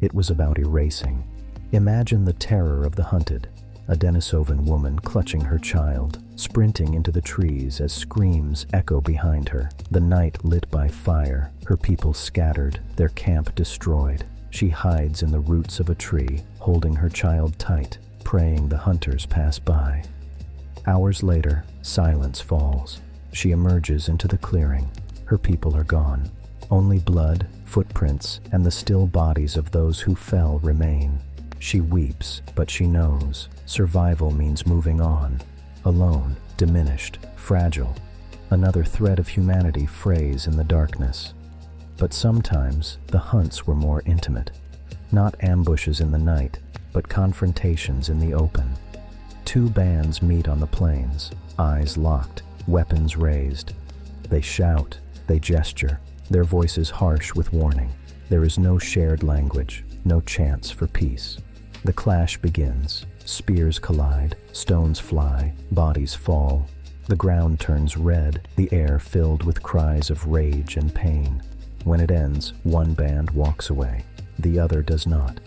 it was about erasing. Imagine the terror of the hunted, a Denisovan woman clutching her child, sprinting into the trees as screams echo behind her. The night lit by fire, her people scattered, their camp destroyed. She hides in the roots of a tree, holding her child tight, praying the hunters pass by. Hours later, silence falls. She emerges into the clearing. Her people are gone. Only blood, footprints, and the still bodies of those who fell remain. She weeps, but she knows survival means moving on. Alone, diminished, fragile. Another thread of humanity frays in the darkness. But sometimes, the hunts were more intimate. Not ambushes in the night, but confrontations in the open. Two bands meet on the plains, eyes locked, weapons raised. They shout, they gesture, their voices harsh with warning. There is no shared language, no chance for peace. The clash begins. Spears collide, stones fly, bodies fall. The ground turns red, the air filled with cries of rage and pain. When it ends, one band walks away, the other does not.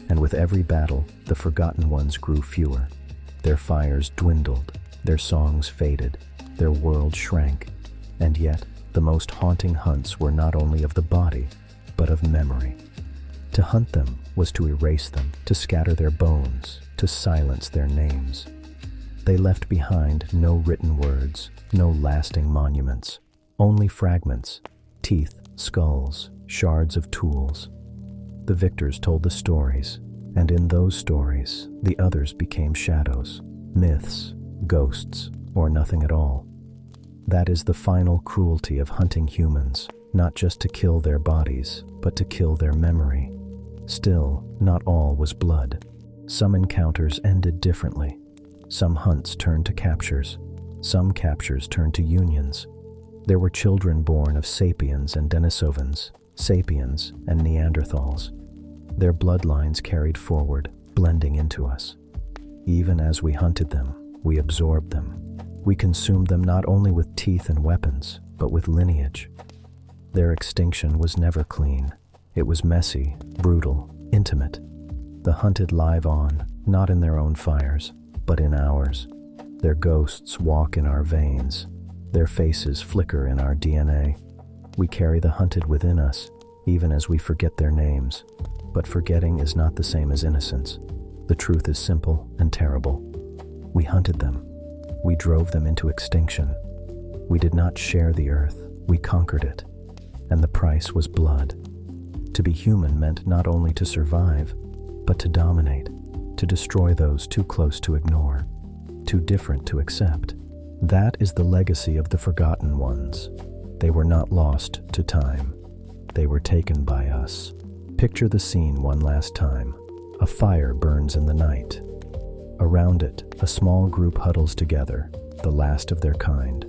And with every battle, the forgotten ones grew fewer. Their fires dwindled, their songs faded, their world shrank. And yet, the most haunting hunts were not only of the body, but of memory. To hunt them was to erase them, to scatter their bones, to silence their names. They left behind no written words, no lasting monuments, only fragments, teeth, skulls, shards of tools. The victors told the stories, and in those stories, the others became shadows, myths, ghosts, or nothing at all. That is the final cruelty of hunting humans, not just to kill their bodies, but to kill their memory. Still, not all was blood. Some encounters ended differently. Some hunts turned to captures. Some captures turned to unions. There were children born of sapiens and Denisovans, sapiens and Neanderthals. Their bloodlines carried forward, blending into us. Even as we hunted them, we absorbed them. We consumed them not only with teeth and weapons, but with lineage. Their extinction was never clean. It was messy, brutal, intimate. The hunted live on, not in their own fires, but in ours. Their ghosts walk in our veins. Their faces flicker in our DNA. We carry the hunted within us, even as we forget their names. But forgetting is not the same as innocence. The truth is simple and terrible. We hunted them. We drove them into extinction. We did not share the earth, we conquered it. And the price was blood. To be human meant not only to survive, but to dominate, to destroy those too close to ignore, too different to accept. That is the legacy of the forgotten ones. They were not lost to time. They were taken by us. Picture the scene one last time. A fire burns in the night. Around it, a small group huddles together, the last of their kind.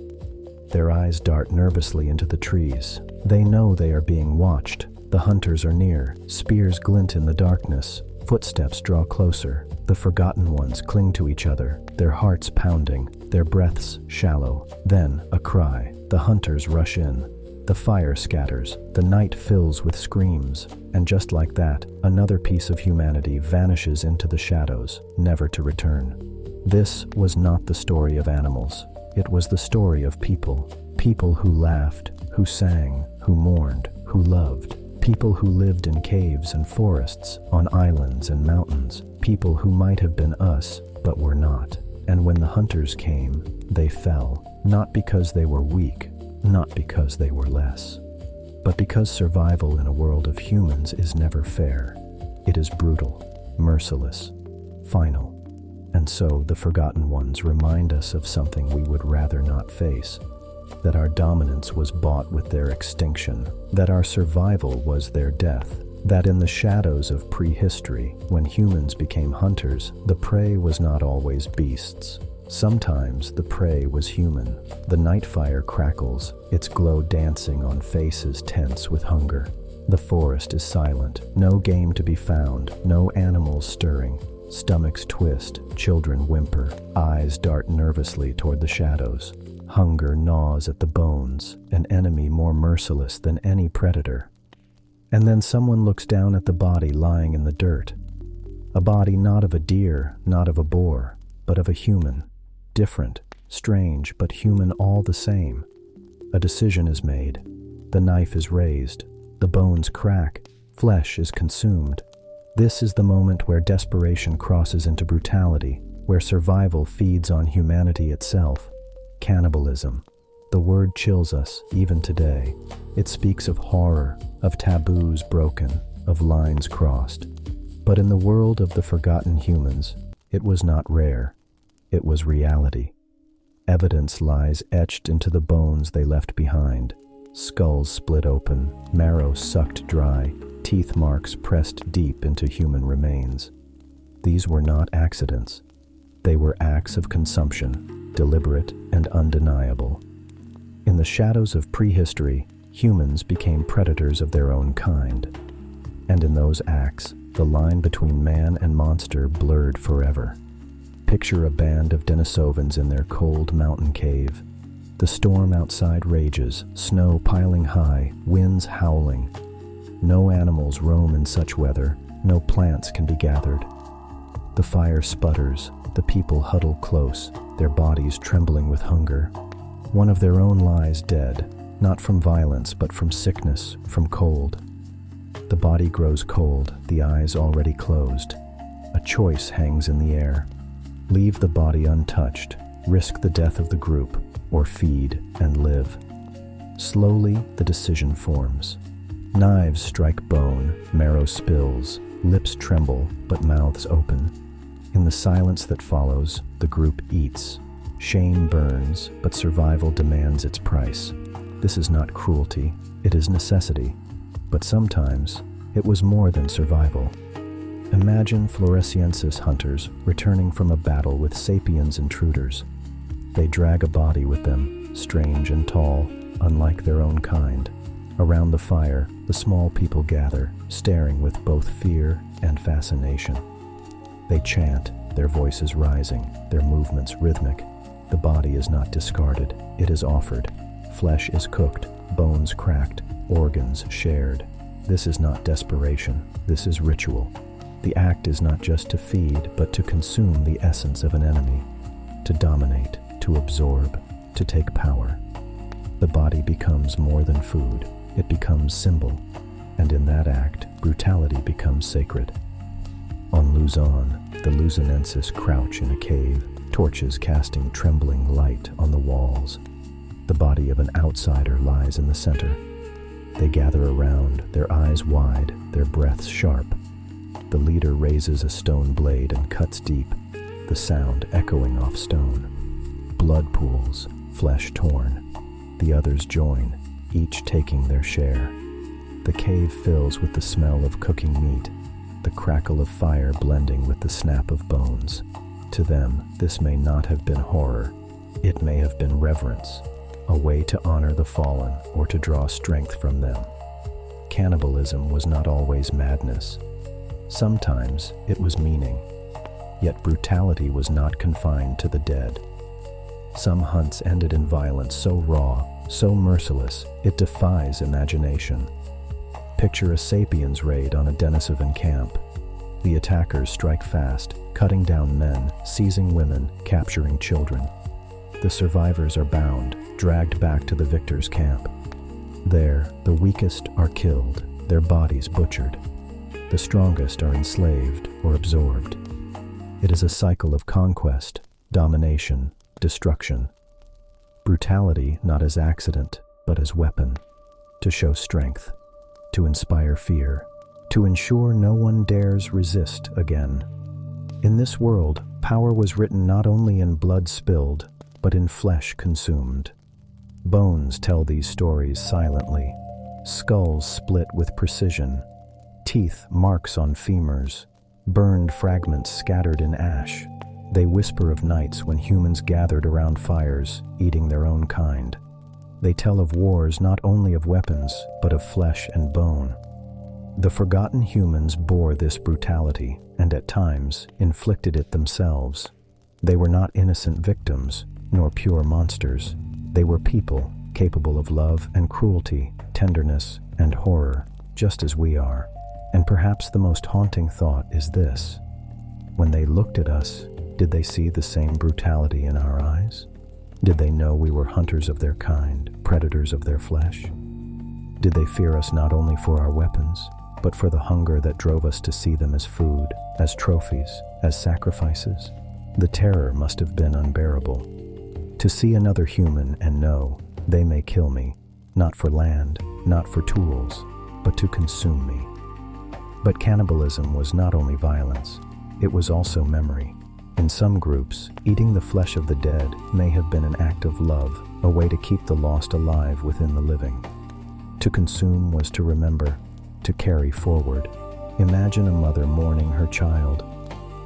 Their eyes dart nervously into the trees. They know they are being watched. The hunters are near. Spears glint in the darkness. Footsteps draw closer. The forgotten ones cling to each other, their hearts pounding, their breaths shallow. Then, a cry. The hunters rush in. The fire scatters. The night fills with screams. And just like that, another piece of humanity vanishes into the shadows, never to return. This was not the story of animals. It was the story of people. People who laughed, who sang, who mourned, who loved. People who lived in caves and forests, on islands and mountains. People who might have been us, but were not. And when the hunters came, they fell. Not because they were weak, not because they were less, but because survival in a world of humans is never fair. It is brutal, merciless, final. And so the forgotten ones remind us of something we would rather not face. That our dominance was bought with their extinction, that our survival was their death, that in the shadows of prehistory, when humans became hunters, the prey was not always beasts. Sometimes the prey was human. The night fire crackles, its glow dancing on faces tense with hunger. The forest is silent, no game to be found, no animals stirring. Stomachs twist, children whimper, eyes dart nervously toward the shadows. Hunger gnaws at the bones, an enemy more merciless than any predator. And then someone looks down at the body lying in the dirt. A body not of a deer, not of a boar, but of a human. Different, strange, but human all the same. A decision is made. The knife is raised. The bones crack. Flesh is consumed. This is the moment where desperation crosses into brutality, where survival feeds on humanity itself. Cannibalism. The word chills us, even today. It speaks of horror, of taboos broken, of lines crossed. But in the world of the forgotten humans, it was not rare. It was reality. Evidence lies etched into the bones they left behind. Skulls split open, marrow sucked dry, teeth marks pressed deep into human remains. These were not accidents. They were acts of consumption, deliberate and undeniable. In the shadows of prehistory, humans became predators of their own kind. And in those acts, the line between man and monster blurred forever. Picture a band of Denisovans in their cold mountain cave. The storm outside rages, snow piling high, winds howling. No animals roam in such weather, no plants can be gathered. The fire sputters, the people huddle close, their bodies trembling with hunger. One of their own lies dead, not from violence but from sickness, from cold. The body grows cold, the eyes already closed. A choice hangs in the air. Leave the body untouched, risk the death of the group, or feed and live. Slowly, the decision forms. Knives strike bone, marrow spills, lips tremble, but mouths open. In the silence that follows, the group eats. Shame burns, but survival demands its price. This is not cruelty, it is necessity. But sometimes, it was more than survival. Imagine Floresiensis hunters returning from a battle with sapiens intruders. They drag a body with them, strange and tall, unlike their own kind. Around the fire, the small people gather, staring with both fear and fascination. They chant, their voices rising, their movements rhythmic. The body is not discarded, it is offered. Flesh is cooked, bones cracked, organs shared. This is not desperation, this is ritual. The act is not just to feed, but to consume the essence of an enemy, to dominate, to absorb, to take power. The body becomes more than food, it becomes symbol, and in that act, brutality becomes sacred. On Luzon, the Luzonensis crouch in a cave, torches casting trembling light on the walls. The body of an outsider lies in the center. They gather around, their eyes wide, their breaths sharp. The leader raises a stone blade and cuts deep, the sound echoing off stone. Blood pools, flesh torn. The others join, each taking their share. The cave fills with the smell of cooking meat, the crackle of fire blending with the snap of bones. To them, this may not have been horror. It may have been reverence, a way to honor the fallen or to draw strength from them. Cannibalism was not always madness. Sometimes it was meaning. Yet brutality was not confined to the dead. Some hunts ended in violence so raw, so merciless, it defies imagination. Picture a sapiens raid on a Denisovan camp. The attackers strike fast, cutting down men, seizing women, capturing children. The survivors are bound, dragged back to the victor's camp. There, the weakest are killed, their bodies butchered. The strongest are enslaved or absorbed. It is a cycle of conquest, domination, destruction. Brutality not as accident, but as weapon, to show strength, to inspire fear, to ensure no one dares resist again. In this world, power was written not only in blood spilled, but in flesh consumed. Bones tell these stories silently, skulls split with precision, teeth marks on femurs, burned fragments scattered in ash. They whisper of nights when humans gathered around fires, eating their own kind. They tell of wars not only of weapons, but of flesh and bone. The forgotten humans bore this brutality and at times inflicted it themselves. They were not innocent victims, nor pure monsters. They were people capable of love and cruelty, tenderness and horror, just as we are. And perhaps the most haunting thought is this: when they looked at us, did they see the same brutality in our eyes? Did they know we were hunters of their kind, predators of their flesh? Did they fear us not only for our weapons, but for the hunger that drove us to see them as food, as trophies, as sacrifices? The terror must have been unbearable. To see another human and know, they may kill me, not for land, not for tools, but to consume me. But cannibalism was not only violence, it was also memory. In some groups, eating the flesh of the dead may have been an act of love, a way to keep the lost alive within the living. To consume was to remember, to carry forward. Imagine a mother mourning her child,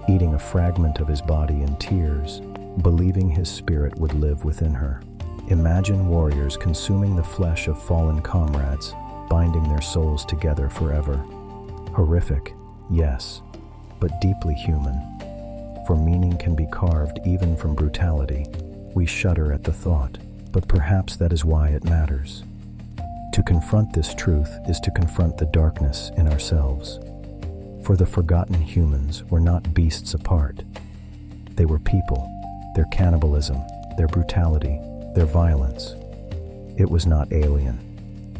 eating a fragment of his body in tears, believing his spirit would live within her. Imagine warriors consuming the flesh of fallen comrades, binding their souls together forever. Horrific, yes, but deeply human. For meaning can be carved even from brutality. We shudder at the thought, but perhaps that is why it matters. To confront this truth is to confront the darkness in ourselves. For the forgotten humans were not beasts apart. They were people, their cannibalism, their brutality, their violence. It was not alien,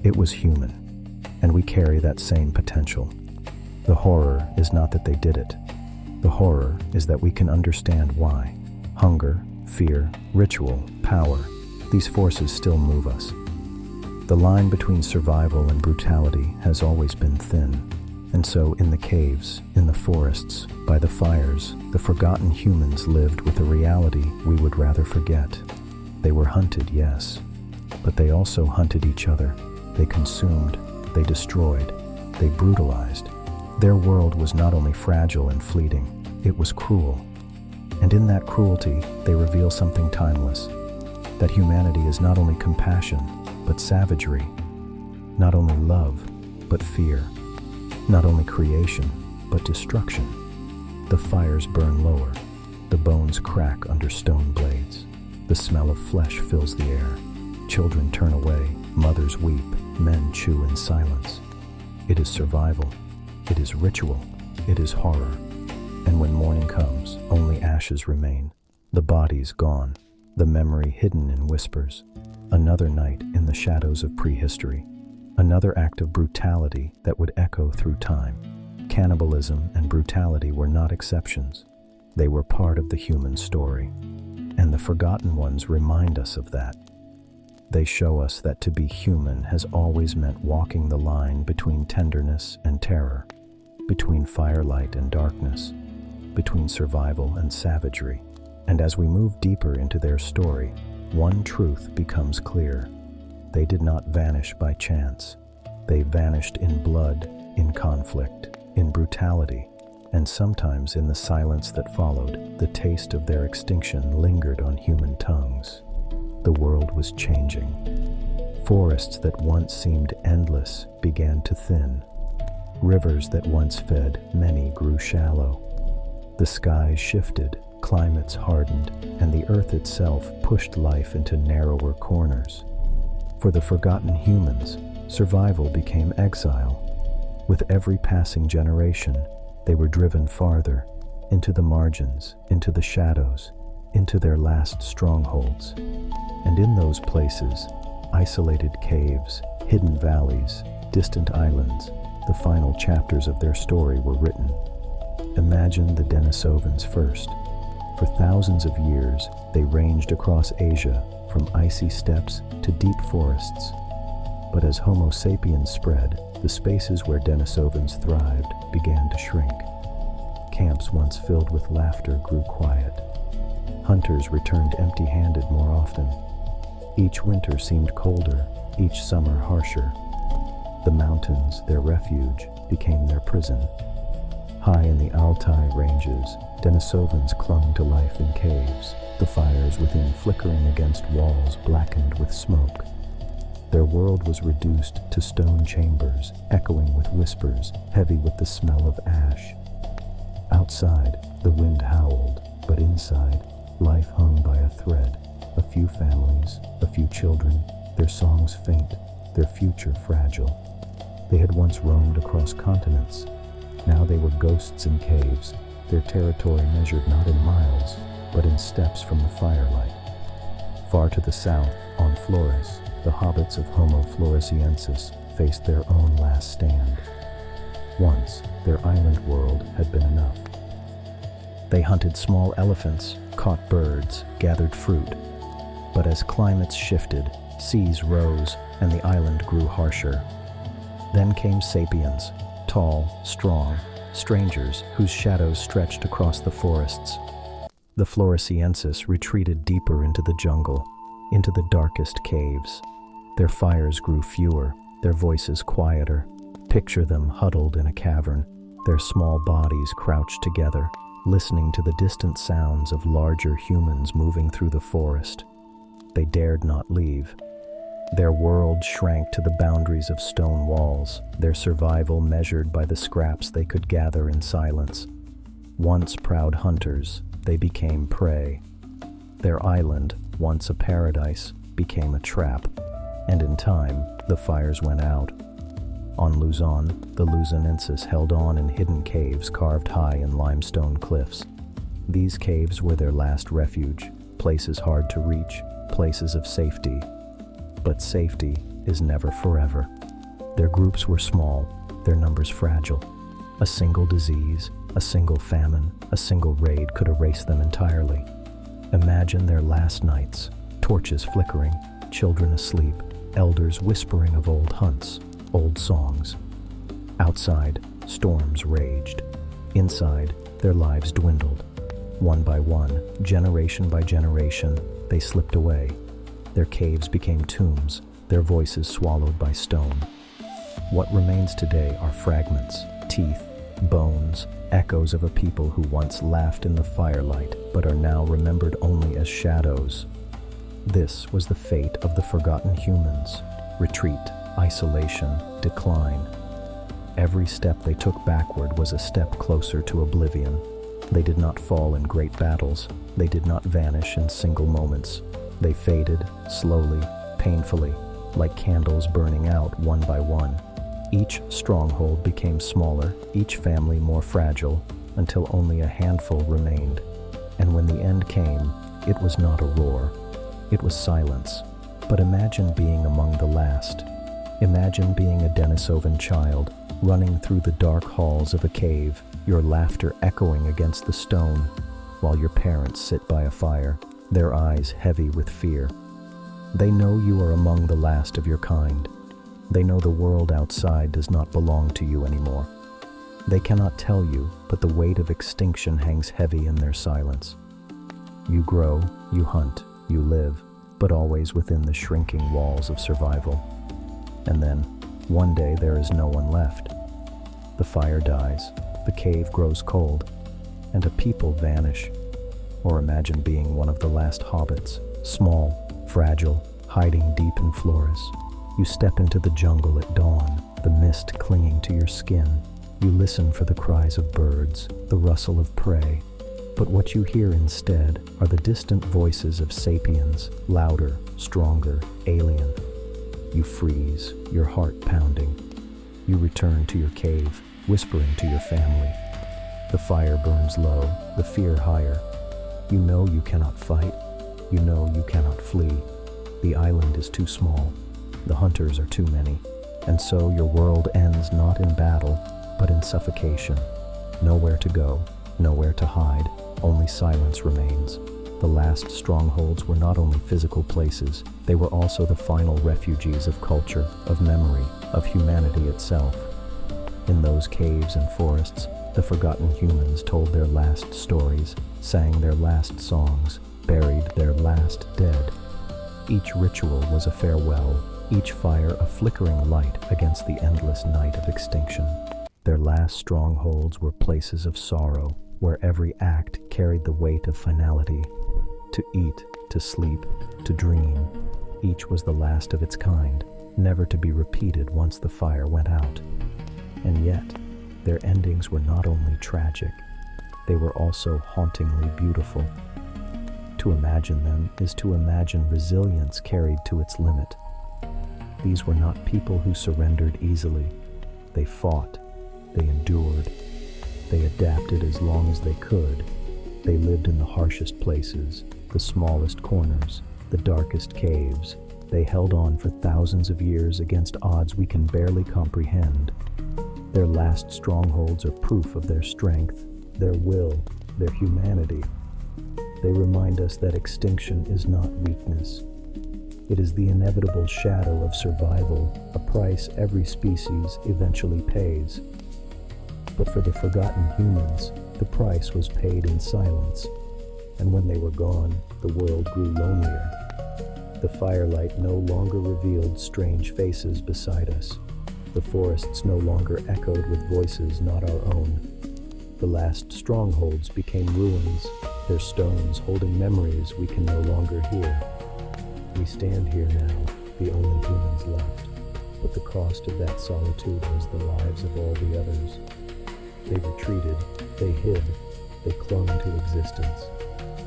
it was human, and we carry that same potential. The horror is not that they did it. The horror is that we can understand why. Hunger, fear, ritual, power, these forces still move us. The line between survival and brutality has always been thin, and so in the caves, in the forests, by the fires, the forgotten humans lived with a reality we would rather forget. They were hunted, yes, but they also hunted each other. They consumed, they destroyed, they brutalized. Their world was not only fragile and fleeting, it was cruel. And in that cruelty, they reveal something timeless, that humanity is not only compassion, but savagery, not only love, but fear, not only creation, but destruction. The fires burn lower, the bones crack under stone blades, the smell of flesh fills the air, children turn away, mothers weep, men chew in silence. It is survival, it is ritual, it is horror. And when morning comes, only ashes remain, the bodies gone, the memory hidden in whispers. Another night in the shadows of prehistory, another act of brutality that would echo through time. Cannibalism and brutality were not exceptions. They were part of the human story. And the forgotten ones remind us of that. They show us that to be human has always meant walking the line between tenderness and terror, between firelight and darkness, between survival and savagery. And as we move deeper into their story, one truth becomes clear. They did not vanish by chance. They vanished in blood, in conflict, in brutality, and sometimes in the silence that followed. The taste of their extinction lingered on human tongues. The world was changing. Forests that once seemed endless began to thin. Rivers that once fed many grew shallow. The skies shifted, climates hardened, and the earth itself pushed life into narrower corners. For the forgotten humans, survival became exile. With every passing generation, they were driven farther, into the margins, into the shadows, into their last strongholds. And in those places, isolated caves, hidden valleys, distant islands, the final chapters of their story were written. Imagine the Denisovans first. For thousands of years, they ranged across Asia, from icy steppes to deep forests. But as Homo sapiens spread, the spaces where Denisovans thrived began to shrink. Camps once filled with laughter grew quiet. Hunters returned empty-handed more often. Each winter seemed colder, each summer harsher. The mountains, their refuge, became their prison. High in the Altai ranges, Denisovans clung to life in caves, the fires within flickering against walls blackened with smoke. Their world was reduced to stone chambers, echoing with whispers, heavy with the smell of ash. Outside, the wind howled, but inside, life hung by a thread. A few families, a few children, their songs faint, their future fragile. They had once roamed across continents. Now they were ghosts in caves, their territory measured not in miles, but in steps from the firelight. Far to the south, on Flores, the hobbits of Homo floresiensis faced their own last stand. Once, their island world had been enough. They hunted small elephants, caught birds, gathered fruit. But as climates shifted, seas rose, and the island grew harsher. Then came sapiens, tall, strong, strangers whose shadows stretched across the forests. The floresiensis retreated deeper into the jungle, into the darkest caves. Their fires grew fewer, their voices quieter. Picture them huddled in a cavern, their small bodies crouched together, listening to the distant sounds of larger humans moving through the forest. They dared not leave. Their world shrank to the boundaries of stone walls, their survival measured by the scraps they could gather in silence. Once proud hunters, they became prey. Their island, once a paradise, became a trap, and in time, the fires went out. On Luzon, the Luzonensis held on in hidden caves carved high in limestone cliffs. These caves were their last refuge, places hard to reach, places of safety. But safety is never forever. Their groups were small, their numbers fragile. A single disease, a single famine, a single raid could erase them entirely. Imagine their last nights, torches flickering, children asleep, elders whispering of old hunts, old songs. Outside, storms raged. Inside, their lives dwindled. One by one, generation by generation, they slipped away. Their caves became tombs, their voices swallowed by stone. What remains today are fragments, teeth, bones, echoes of a people who once laughed in the firelight, but are now remembered only as shadows. This was the fate of the forgotten humans: retreat, isolation, decline. Every step they took backward was a step closer to oblivion. They did not fall in great battles. They did not vanish in single moments. They faded, slowly, painfully, like candles burning out one by one. Each stronghold became smaller, each family more fragile, until only a handful remained. And when the end came, it was not a roar. It was silence. But imagine being among the last. Imagine being a Denisovan child, running through the dark halls of a cave, your laughter echoing against the stone, while your parents sit by a fire, their eyes heavy with fear. They know you are among the last of your kind. They know the world outside does not belong to you anymore. They cannot tell you, but the weight of extinction hangs heavy in their silence. You grow, you hunt, you live, but always within the shrinking walls of survival. And then, one day there is no one left. The fire dies, the cave grows cold, and a people vanish. Or imagine being one of the last hobbits, small, fragile, hiding deep in Flores. You step into the jungle at dawn, the mist clinging to your skin. You listen for the cries of birds, the rustle of prey. But what you hear instead are the distant voices of sapiens, louder, stronger, alien. You freeze, your heart pounding. You return to your cave, whispering to your family. The fire burns low, the fear higher. You know you cannot fight. You know you cannot flee. The island is too small. The hunters are too many. And so your world ends not in battle, but in suffocation. Nowhere to go, nowhere to hide, only silence remains. The last strongholds were not only physical places, they were also the final refuges of culture, of memory, of humanity itself. In those caves and forests, the forgotten humans told their last stories, sang their last songs, buried their last dead. Each ritual was a farewell, each fire a flickering light against the endless night of extinction. Their last strongholds were places of sorrow, where every act carried the weight of finality. To eat, to sleep, to dream, each was the last of its kind, never to be repeated once the fire went out. And yet, their endings were not only tragic, they were also hauntingly beautiful. To imagine them is to imagine resilience carried to its limit. These were not people who surrendered easily. They fought, they endured, they adapted as long as they could. They lived in the harshest places, the smallest corners, the darkest caves. They held on for thousands of years against odds we can barely comprehend. Their last strongholds are proof of their strength, their will, their humanity. They remind us that extinction is not weakness. It is the inevitable shadow of survival, a price every species eventually pays. But for the forgotten humans, the price was paid in silence. And when they were gone, the world grew lonelier. The firelight no longer revealed strange faces beside us. The forests no longer echoed with voices not our own. The last strongholds became ruins, their stones holding memories we can no longer hear. We stand here now, the only humans left, but the cost of that solitude was the lives of all the others. They retreated, they hid, they clung to existence,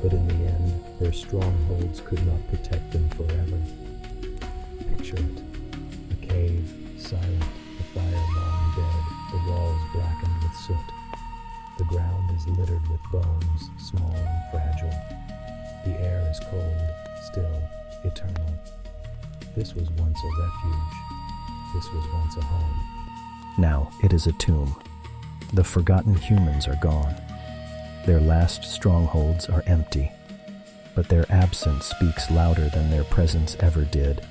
but in the end, their strongholds could not protect them forever. Picture it, a cave, silent, the fire long dead, the walls blackened with soot. The ground is littered with bones, small and fragile. The air is cold, still, eternal. This was once a refuge. This was once a home. Now it is a tomb. The forgotten humans are gone. Their last strongholds are empty, but their absence speaks louder than their presence ever did.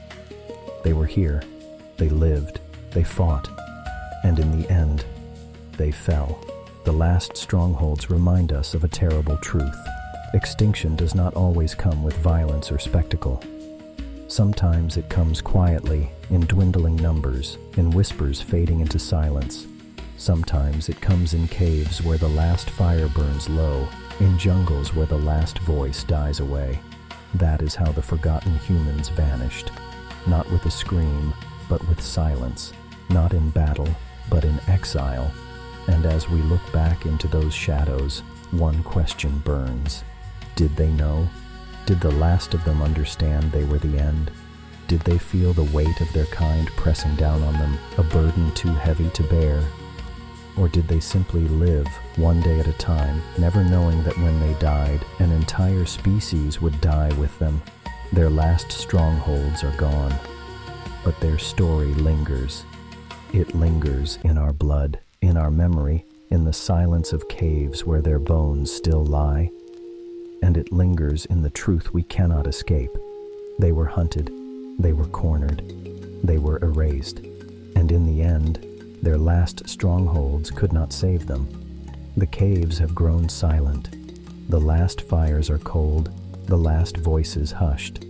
They were here, they lived, they fought, and in the end, they fell. The last strongholds remind us of a terrible truth. Extinction does not always come with violence or spectacle. Sometimes it comes quietly, in dwindling numbers, in whispers fading into silence. Sometimes it comes in caves where the last fire burns low, in jungles where the last voice dies away. That is how the forgotten humans vanished. Not with a scream, but with silence. Not in battle, but in exile. And as we look back into those shadows, one question burns. Did they know? Did the last of them understand they were the end? Did they feel the weight of their kind pressing down on them, a burden too heavy to bear? Or did they simply live, one day at a time, never knowing that when they died, an entire species would die with them? Their last strongholds are gone, but their story lingers. It lingers in our blood, in our memory, in the silence of caves where their bones still lie. And it lingers in the truth we cannot escape. They were hunted, they were cornered, they were erased, and in the end, their last strongholds could not save them. The caves have grown silent. The last fires are cold. The last voices hushed.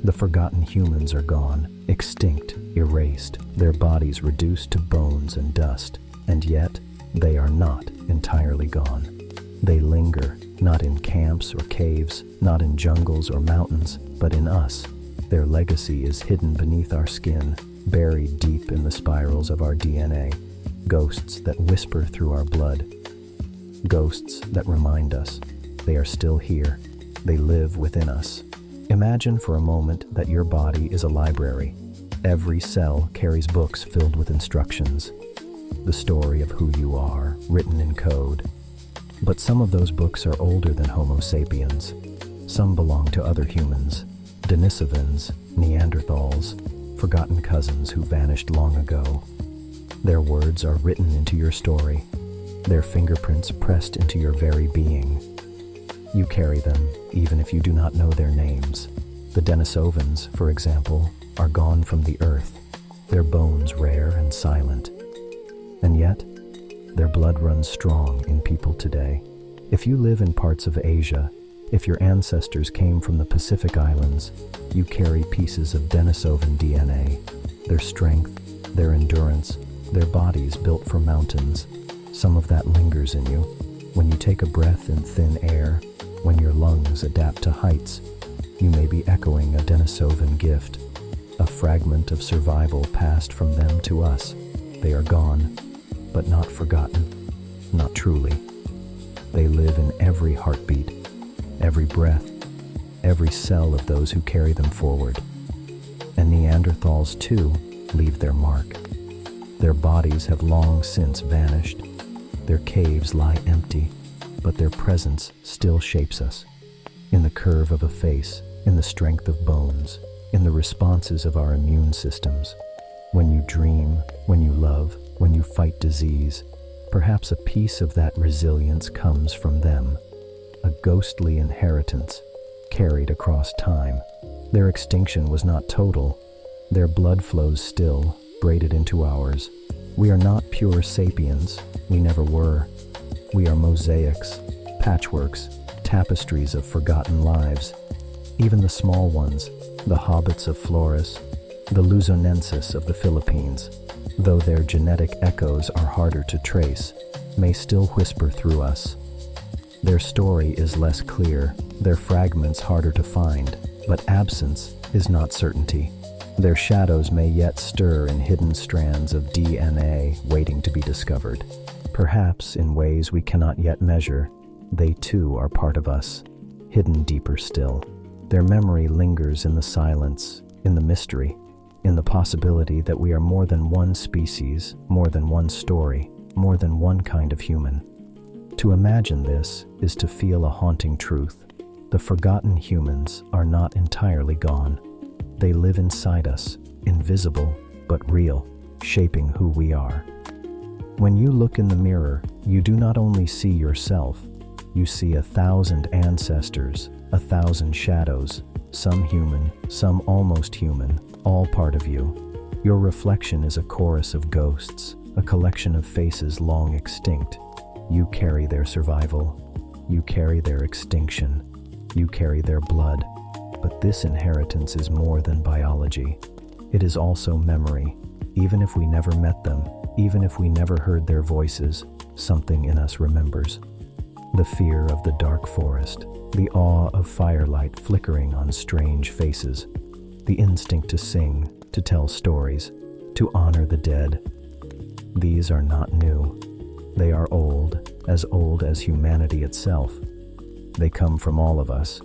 The forgotten humans are gone, extinct, erased, their bodies reduced to bones and dust. And yet, they are not entirely gone. They linger, not in camps or caves, not in jungles or mountains, but in us. Their legacy is hidden beneath our skin, buried deep in the spirals of our DNA, ghosts that whisper through our blood, ghosts that remind us they are still here, they live within us. Imagine for a moment that your body is a library. Every cell carries books filled with instructions, the story of who you are, written in code. But some of those books are older than Homo sapiens. Some belong to other humans, Denisovans, Neanderthals, forgotten cousins who vanished long ago. Their words are written into your story, their fingerprints pressed into your very being. You carry them, even if you do not know their names. The Denisovans, for example, are gone from the earth, their bones rare and silent. And yet, their blood runs strong in people today. If you live in parts of Asia, if your ancestors came from the Pacific Islands, you carry pieces of Denisovan DNA, their strength, their endurance, their bodies built for mountains. Some of that lingers in you. When you take a breath in thin air, when your lungs adapt to heights, you may be echoing a Denisovan gift, a fragment of survival passed from them to us. They are gone, but not forgotten, not truly. They live in every heartbeat, every breath, every cell of those who carry them forward. And Neanderthals, too, leave their mark. Their bodies have long since vanished. Their caves lie empty, but their presence still shapes us. In the curve of a face, in the strength of bones, in the responses of our immune systems. When you dream, when you love, when you fight disease, perhaps a piece of that resilience comes from them. A ghostly inheritance, carried across time. Their extinction was not total. Their blood flows still, braided into ours. We are not pure sapiens. We never were. We are mosaics, patchworks, tapestries of forgotten lives. Even the small ones, the hobbits of Flores, the Luzonensis of the Philippines, though their genetic echoes are harder to trace, may still whisper through us. Their story is less clear, their fragments harder to find, but absence is not certainty. Their shadows may yet stir in hidden strands of DNA waiting to be discovered. Perhaps in ways we cannot yet measure, they too are part of us, hidden deeper still. Their memory lingers in the silence, in the mystery, in the possibility that we are more than one species, more than one story, more than one kind of human. To imagine this is to feel a haunting truth. The forgotten humans are not entirely gone. They live inside us, invisible but real, shaping who we are. When you look in the mirror, you do not only see yourself, you see 1,000 ancestors, 1,000 shadows, some human, some almost human, all part of you. Your reflection is a chorus of ghosts, a collection of faces long extinct. You carry their survival, you carry their extinction, you carry their blood. But this inheritance is more than biology. It is also memory. Even if we never met them, even if we never heard their voices, something in us remembers. The fear of the dark forest, the awe of firelight flickering on strange faces, the instinct to sing, to tell stories, to honor the dead. These are not new. They are old as humanity itself. They come from all of us,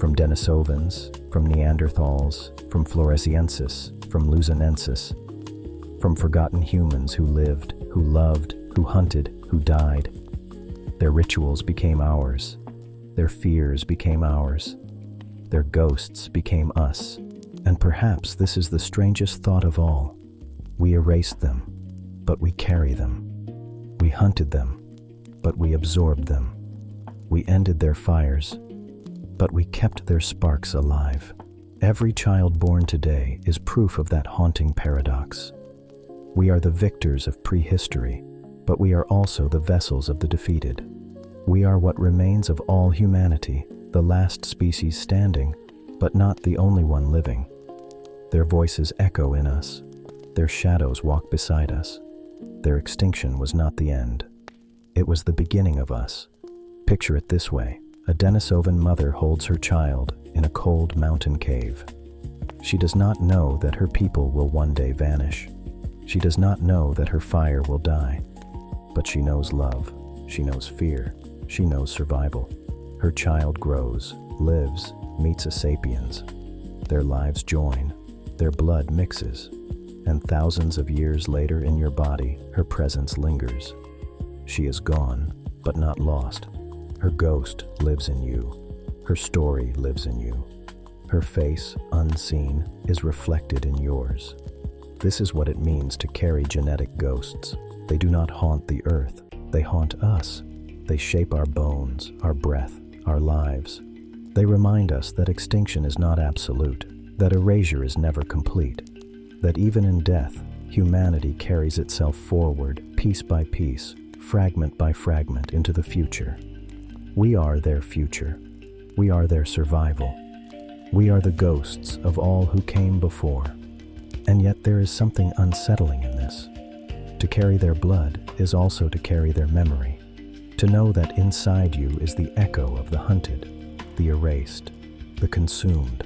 from Denisovans, from Neanderthals, from Floresiensis, from Luzonensis, from forgotten humans who lived, who loved, who hunted, who died. Their rituals became ours. Their fears became ours. Their ghosts became us. And perhaps this is the strangest thought of all. We erased them, but we carry them. We hunted them, but we absorbed them. We ended their fires, but we kept their sparks alive. Every child born today is proof of that haunting paradox. We are the victors of prehistory, but we are also the vessels of the defeated. We are what remains of all humanity, the last species standing, but not the only one living. Their voices echo in us. Their shadows walk beside us. Their extinction was not the end. It was the beginning of us. Picture it this way. A Denisovan mother holds her child in a cold mountain cave. She does not know that her people will one day vanish. She does not know that her fire will die. But she knows love. She knows fear. She knows survival. Her child grows, lives, meets a sapiens. Their lives join. Their blood mixes. And thousands of years later in your body, her presence lingers. She is gone, but not lost. Her ghost lives in you. Her story lives in you. Her face, unseen, is reflected in yours. This is what it means to carry genetic ghosts. They do not haunt the earth. They haunt us. They shape our bones, our breath, our lives. They remind us that extinction is not absolute, that erasure is never complete, that even in death, humanity carries itself forward, piece by piece, fragment by fragment, into the future. We are their future. We are their survival. We are the ghosts of all who came before. And yet there is something unsettling in this. To carry their blood is also to carry their memory. To know that inside you is the echo of the hunted, the erased, the consumed.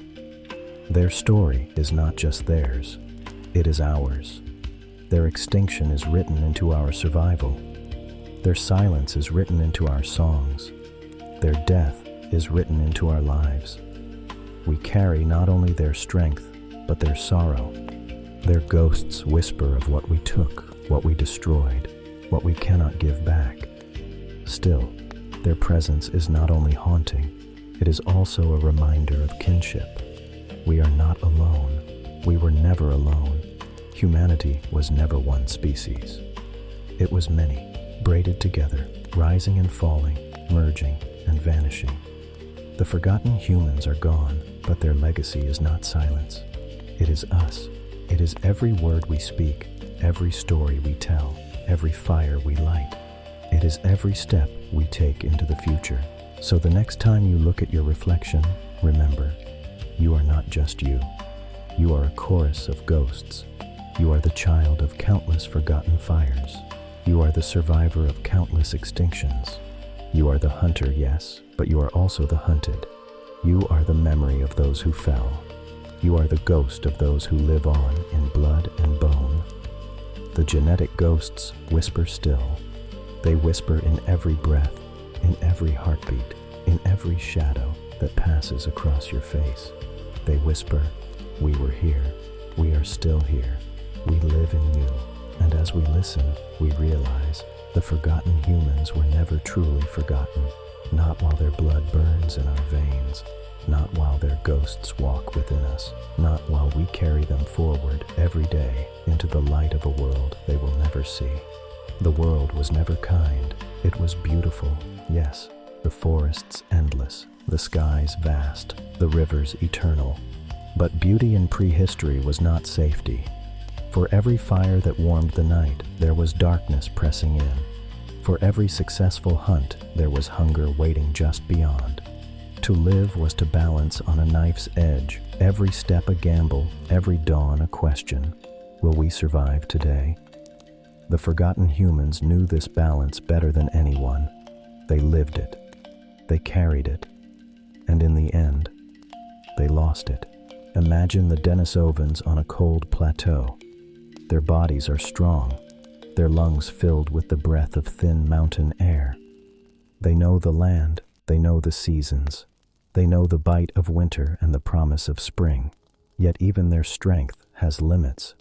Their story is not just theirs, it is ours. Their extinction is written into our survival. Their silence is written into our songs. Their death is written into our lives. We carry not only their strength, but their sorrow. Their ghosts whisper of what we took, what we destroyed, what we cannot give back. Still, their presence is not only haunting, it is also a reminder of kinship. We are not alone. We were never alone. Humanity was never one species. It was many, braided together, rising and falling, merging and vanishing. The forgotten humans are gone, but their legacy is not silence. It is us. It is every word we speak, every story we tell, every fire we light. It is every step we take into the future. So the next time you look at your reflection, remember, you are not just you. You are a chorus of ghosts. You are the child of countless forgotten fires. You are the survivor of countless extinctions. You are the hunter, yes, but you are also the hunted. You are the memory of those who fell. You are the ghost of those who live on in blood and bone. The genetic ghosts whisper still. They whisper in every breath, in every heartbeat, in every shadow that passes across your face. They whisper, we were here, we are still here, we live in you. And as we listen, we realize the forgotten humans were never truly forgotten, not while their blood burns in our veins, not while their ghosts walk within us, not while we carry them forward every day into the light of a world they will never see. The world was never kind, it was beautiful, yes, the forests endless, the skies vast, the rivers eternal. But beauty in prehistory was not safety. For every fire that warmed the night, there was darkness pressing in. For every successful hunt, there was hunger waiting just beyond. To live was to balance on a knife's edge, every step a gamble, every dawn a question. Will we survive today? The forgotten humans knew this balance better than anyone. They lived it. They carried it. And in the end, they lost it. Imagine the Denisovans on a cold plateau. Their bodies are strong, their lungs filled with the breath of thin mountain air. They know the land, they know the seasons, they know the bite of winter and the promise of spring. Yet even their strength has limits.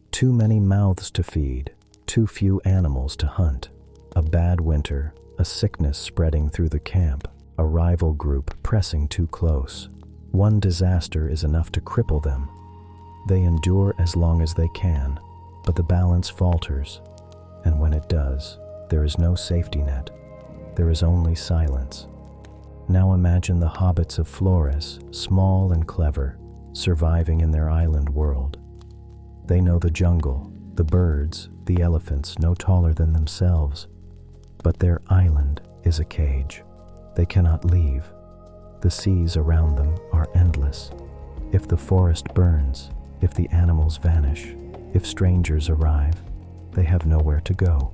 Too many mouths to feed, too few animals to hunt. A bad winter, a sickness spreading through the camp, a rival group pressing too close. One disaster is enough to cripple them. They endure as long as they can, but the balance falters, and when it does, there is no safety net. There is only silence. Now imagine the hobbits of Flores, small and clever, surviving in their island world. They know the jungle, the birds, the elephants no taller than themselves, but their island is a cage. They cannot leave. The seas around them are endless. If the forest burns, if the animals vanish, if strangers arrive, they have nowhere to go.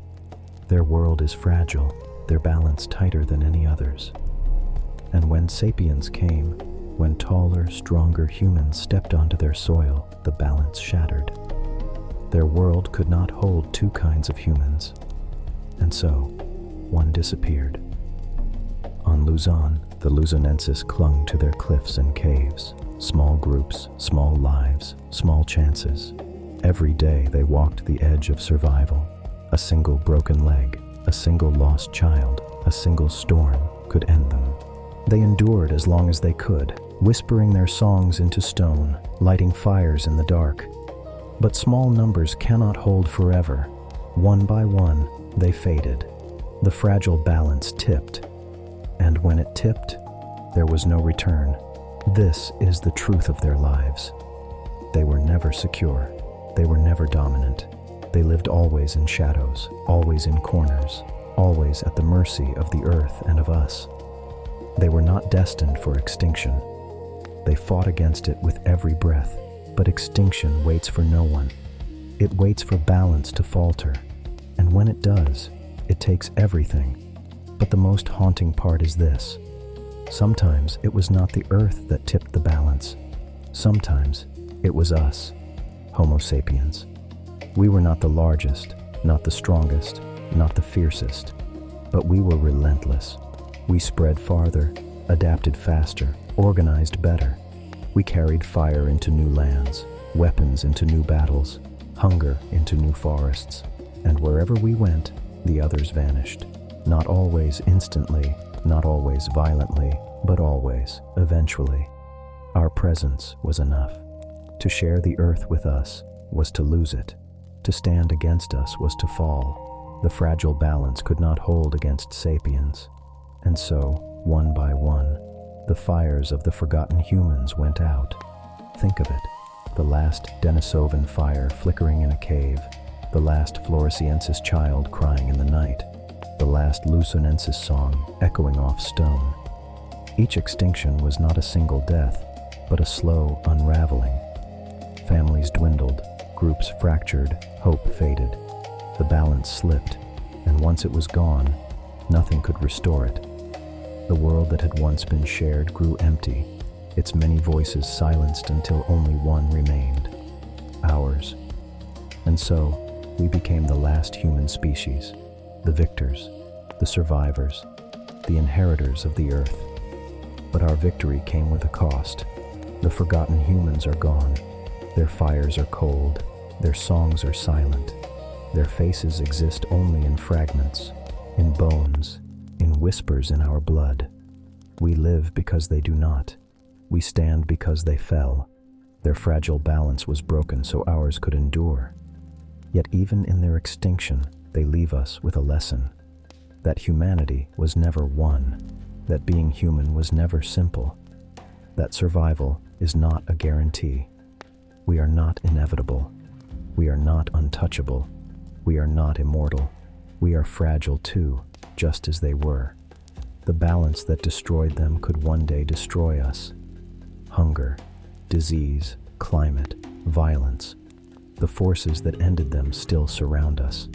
Their world is fragile, their balance tighter than any other's. And when sapiens came, when taller, stronger humans stepped onto their soil, the balance shattered. Their world could not hold two kinds of humans, and so one disappeared. On Luzon, the Luzonenses clung to their cliffs and caves. Small groups, small lives, small chances. Every day they walked the edge of survival. A single broken leg, a single lost child, a single storm could end them. They endured as long as they could, whispering their songs into stone, lighting fires in the dark. But small numbers cannot hold forever. One by one, they faded. The fragile balance tipped. And when it tipped, there was no return. This is the truth of their lives. They were never secure. They were never dominant. They lived always in shadows, always in corners, always at the mercy of the earth and of us. They were not destined for extinction. They fought against it with every breath, but extinction waits for no one. It waits for balance to falter, and when it does, it takes everything. But the most haunting part is this. Sometimes it was not the earth that tipped the balance. Sometimes it was us, Homo sapiens. We were not the largest, not the strongest, not the fiercest, but we were relentless. We spread farther, adapted faster, organized better. We carried fire into new lands, weapons into new battles, hunger into new forests, and wherever we went, the others vanished. Not always instantly, not always violently, but always, eventually. Our presence was enough. To share the earth with us was to lose it. To stand against us was to fall. The fragile balance could not hold against sapiens. And so, one by one, the fires of the forgotten humans went out. Think of it, the last Denisovan fire flickering in a cave, the last Floresiensis child crying in the night, the last Lusonensis song echoing off stone. Each extinction was not a single death, but a slow unraveling. Families dwindled, groups fractured, hope faded. The balance slipped, and once it was gone, nothing could restore it. The world that had once been shared grew empty, its many voices silenced until only one remained, ours. And so, we became the last human species, the victors, the survivors, the inheritors of the earth. But our victory came with a cost. The forgotten humans are gone. Their fires are cold. Their songs are silent. Their faces exist only in fragments, in bones, in whispers in our blood. We live because they do not. We stand because they fell. Their fragile balance was broken so ours could endure. Yet even in their extinction, they leave us with a lesson. That humanity was never one. That being human was never simple. That survival is not a guarantee. We are not inevitable. We are not untouchable. We are not immortal. We are fragile too, just as they were. The balance that destroyed them could one day destroy us. Hunger, disease, climate, violence. The forces that ended them still surround us.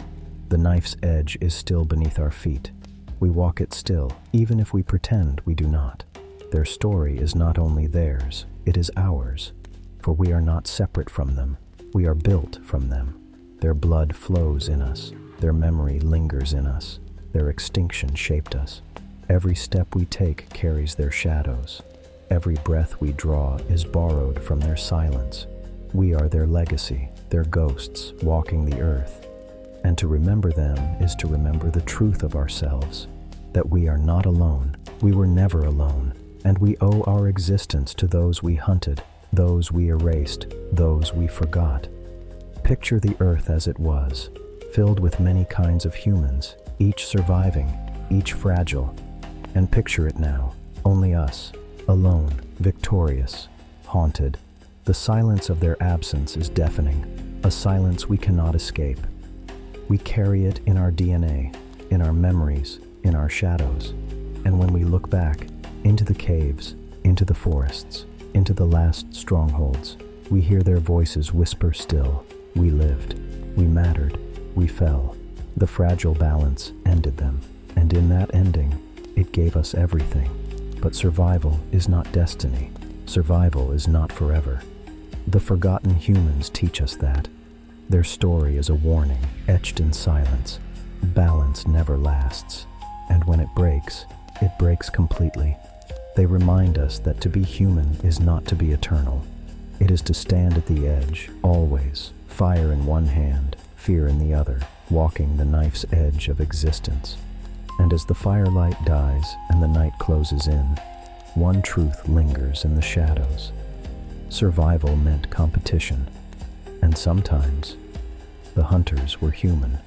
The knife's edge is still beneath our feet. We walk it still, even if we pretend we do not. Their story is not only theirs, it is ours. For we are not separate from them. We are built from them. Their blood flows in us. Their memory lingers in us. Their extinction shaped us. Every step we take carries their shadows. Every breath we draw is borrowed from their silence. We are their legacy, their ghosts walking the earth. And to remember them is to remember the truth of ourselves, that we are not alone, we were never alone, and we owe our existence to those we hunted, those we erased, those we forgot. Picture the earth as it was, filled with many kinds of humans, each surviving, each fragile. And picture it now, only us, alone, victorious, haunted. The silence of their absence is deafening, a silence we cannot escape. We carry it in our DNA, in our memories, in our shadows. And when we look back, into the caves, into the forests, into the last strongholds, we hear their voices whisper still. We lived, we mattered, we fell. The fragile balance ended them, and in that ending, it gave us everything. But survival is not destiny. Survival is not forever. The forgotten humans teach us that. Their story is a warning, etched in silence. Balance never lasts, and when it breaks completely. They remind us that to be human is not to be eternal. It is to stand at the edge, always, fire in one hand, fear in the other, walking the knife's edge of existence. And as the firelight dies and the night closes in, one truth lingers in the shadows. Survival meant competition, and sometimes the hunters were human.